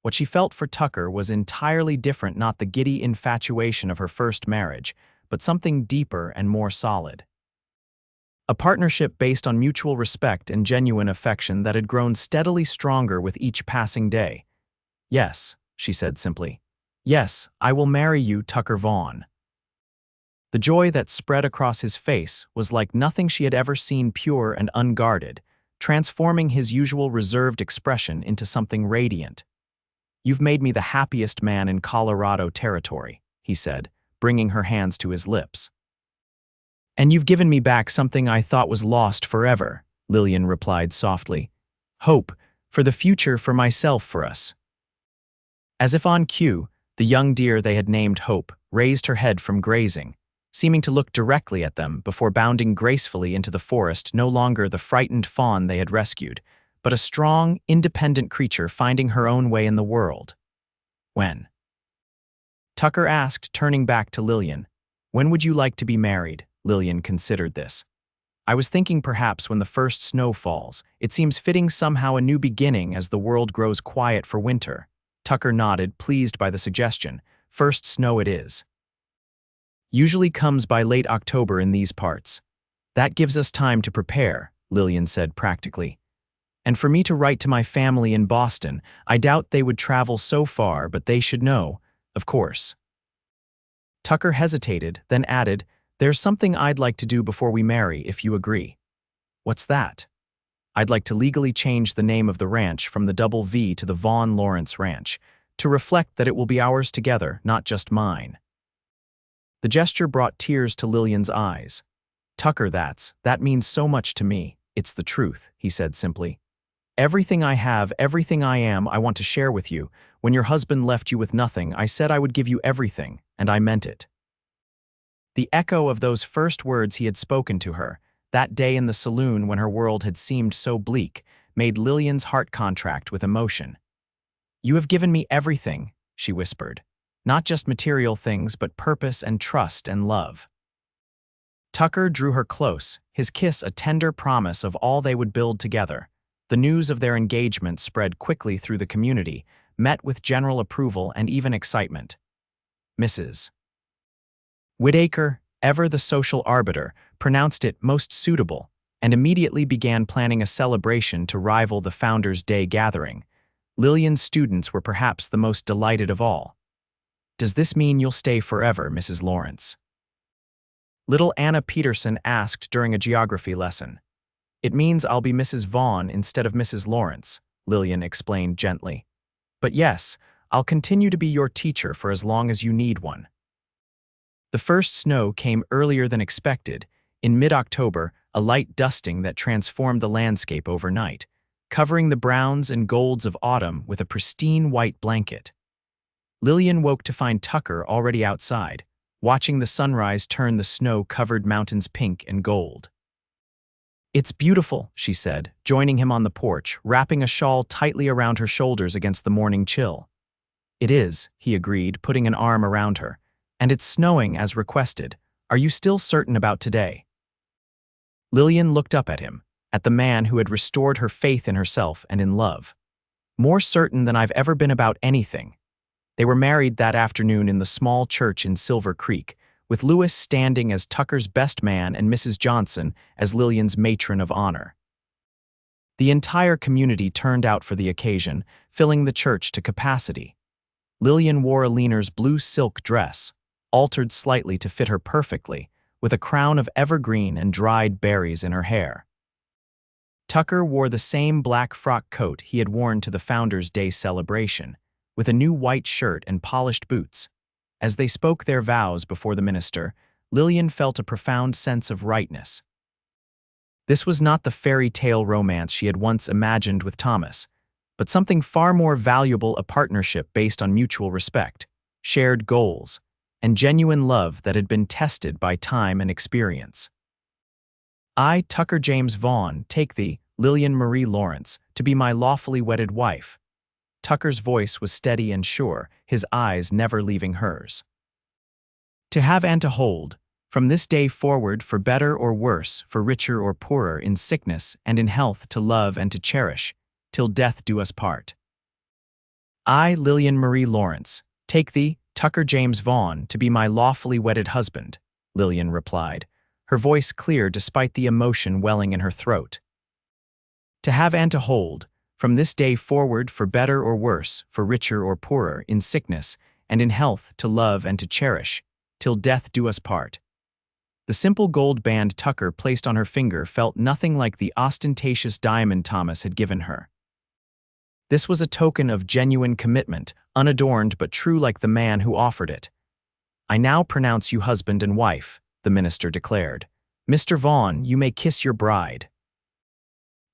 What she felt for Tucker was entirely different, not the giddy infatuation of her first marriage, but something deeper and more solid. A partnership based on mutual respect and genuine affection that had grown steadily stronger with each passing day. "Yes," she said simply. "Yes, I will marry you, Tucker Vaughn." The joy that spread across his face was like nothing she had ever seen, pure and unguarded, transforming his usual reserved expression into something radiant. "You've made me the happiest man in Colorado territory," he said, bringing her hands to his lips. "And you've given me back something I thought was lost forever," Lillian replied softly. Hope, for the future, for myself, for us. As if on cue, the young deer they had named Hope raised her head from grazing, seeming to look directly at them before bounding gracefully into the forest, no longer the frightened fawn they had rescued, but a strong, independent creature finding her own way in the world. When? Tucker asked, turning back to Lillian. When would you like to be married? Lillian considered this. I was thinking perhaps when the first snow falls. It seems fitting, somehow a new beginning as the world grows quiet for winter. Tucker nodded, pleased by the suggestion. First snow it is. Usually comes by late October in these parts. That gives us time to prepare, Lillian said practically. And for me to write to my family in Boston, I doubt they would travel so far, but they should know, of course. Tucker hesitated, then added, there's something I'd like to do before we marry, if you agree. What's that? I'd like to legally change the name of the ranch from the Double V to the Vaughn Lawrence Ranch, to reflect that it will be ours together, not just mine. The gesture brought tears to Lillian's eyes. Tucker, that means so much to me. It's the truth, he said simply. Everything I have, everything I am, I want to share with you. When your husband left you with nothing, I said I would give you everything, and I meant it. The echo of those first words he had spoken to her, that day in the saloon when her world had seemed so bleak, made Lillian's heart contract with emotion. You have given me everything, she whispered. Not just material things, but purpose and trust and love. Tucker drew her close, his kiss a tender promise of all they would build together. The news of their engagement spread quickly through the community, met with general approval and even excitement. Mrs. Whitaker, ever the social arbiter, pronounced it most suitable, and immediately began planning a celebration to rival the Founders' Day gathering. Lillian's students were perhaps the most delighted of all. Does this mean you'll stay forever, Mrs. Lawrence? Little Anna Peterson asked during a geography lesson. It means I'll be Mrs. Vaughn instead of Mrs. Lawrence, Lillian explained gently. But yes, I'll continue to be your teacher for as long as you need one. The first snow came earlier than expected, in mid-October, a light dusting that transformed the landscape overnight, covering the browns and golds of autumn with a pristine white blanket. Lillian woke to find Tucker already outside, watching the sunrise turn the snow-covered mountains pink and gold. It's beautiful, she said, joining him on the porch, wrapping a shawl tightly around her shoulders against the morning chill. It is, he agreed, putting an arm around her. And it's snowing as requested. Are you still certain about today? Lillian looked up at him, at the man who had restored her faith in herself and in love. More certain than I've ever been about anything. They were married that afternoon in the small church in Silver Creek, with Lewis standing as Tucker's best man and Mrs. Johnson as Lillian's matron of honor. The entire community turned out for the occasion, filling the church to capacity. Lillian wore Alina's blue silk dress, altered slightly to fit her perfectly, with a crown of evergreen and dried berries in her hair. Tucker wore the same black frock coat he had worn to the Founders' Day celebration, with a new white shirt and polished boots. As they spoke their vows before the minister, Lillian felt a profound sense of rightness. This was not the fairy tale romance she had once imagined with Thomas, but something far more valuable, a partnership based on mutual respect, shared goals, and genuine love that had been tested by time and experience. I, Tucker James Vaughn, take thee, Lillian Marie Lawrence, to be my lawfully wedded wife. Tucker's voice was steady and sure, his eyes never leaving hers. To have and to hold, from this day forward, for better or worse, for richer or poorer, in sickness and in health, to love and to cherish, till death do us part. I, Lillian Marie Lawrence, take thee, Tucker James Vaughn, to be my lawfully wedded husband, Lillian replied, her voice clear despite the emotion welling in her throat. To have and to hold, from this day forward, for better or worse, for richer or poorer, in sickness and in health, to love and to cherish, till death do us part. The simple gold band Tucker placed on her finger felt nothing like the ostentatious diamond Thomas had given her. This was a token of genuine commitment, unadorned but true like the man who offered it. I now pronounce you husband and wife, the minister declared. Mr. Vaughn, you may kiss your bride.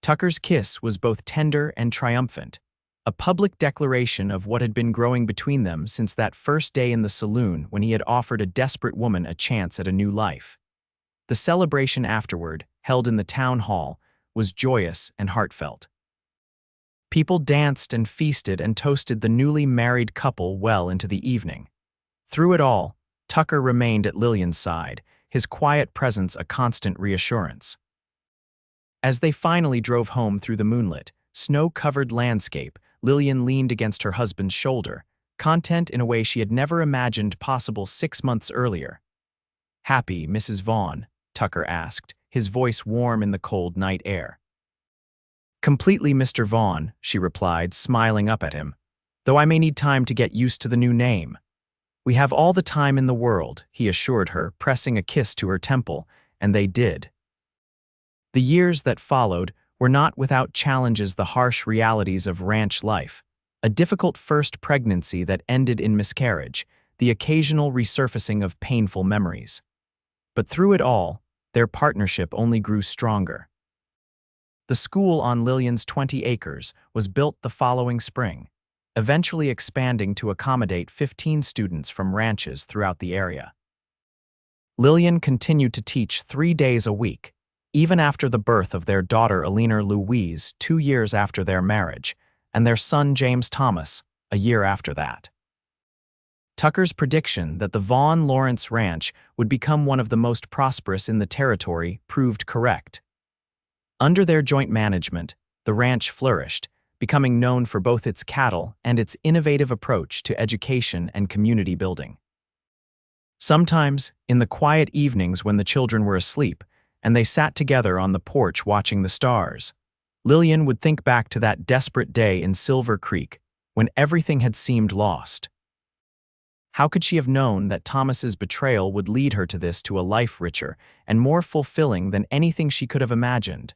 Tucker's kiss was both tender and triumphant, a public declaration of what had been growing between them since that first day in the saloon when he had offered a desperate woman a chance at a new life. The celebration afterward, held in the town hall, was joyous and heartfelt. People danced and feasted and toasted the newly married couple well into the evening. Through it all, Tucker remained at Lillian's side, his quiet presence a constant reassurance. As they finally drove home through the moonlit, snow-covered landscape, Lillian leaned against her husband's shoulder, content in a way she had never imagined possible 6 months earlier. "Happy, Mrs. Vaughn?" Tucker asked, his voice warm in the cold night air. "Completely, Mr. Vaughn," she replied, smiling up at him, "though I may need time to get used to the new name." "We have all the time in the world," he assured her, pressing a kiss to her temple, and they did. The years that followed were not without challenges, the harsh realities of ranch life, a difficult first pregnancy that ended in miscarriage, the occasional resurfacing of painful memories. But through it all, their partnership only grew stronger. The school on Lillian's 20 acres was built the following spring, eventually expanding to accommodate 15 students from ranches throughout the area. Lillian continued to teach 3 days a week, even after the birth of their daughter Eleanor Louise 2 years after their marriage, and their son James Thomas a year after that. Tucker's prediction that the Vaughn Lawrence Ranch would become one of the most prosperous in the territory proved correct. Under their joint management, the ranch flourished, becoming known for both its cattle and its innovative approach to education and community building. Sometimes, in the quiet evenings when the children were asleep, and they sat together on the porch watching the stars, Lillian would think back to that desperate day in Silver Creek when everything had seemed lost. How could she have known that Thomas's betrayal would lead her to a life richer and more fulfilling than anything she could have imagined?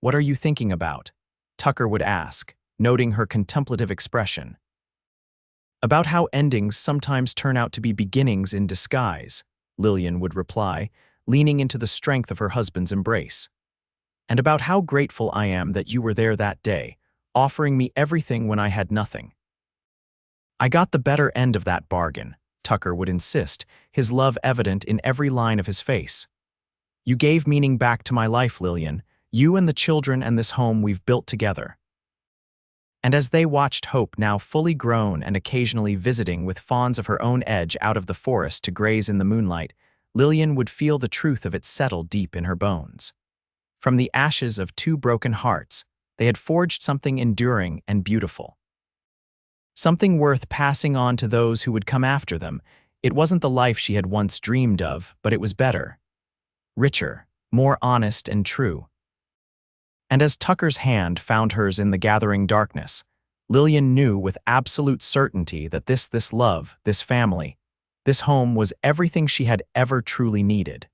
"What are you thinking about?" Tucker would ask, noting her contemplative expression. "About how endings sometimes turn out to be beginnings in disguise," Lillian would reply, leaning into the strength of her husband's embrace. "And about how grateful I am that you were there that day, offering me everything when I had nothing." "I got the better end of that bargain," Tucker would insist, his love evident in every line of his face. "You gave meaning back to my life, Lillian, you and the children and this home we've built together." And as they watched Hope, now fully grown and occasionally visiting with fawns of her own edge out of the forest to graze in the moonlight, Lillian would feel the truth of it settle deep in her bones. From the ashes of 2 broken hearts, they had forged something enduring and beautiful. Something worth passing on to those who would come after them. It wasn't the life she had once dreamed of, but it was better, richer, more honest and true. And as Tucker's hand found hers in the gathering darkness, Lillian knew with absolute certainty that this love, this family, this home was everything she had ever truly needed.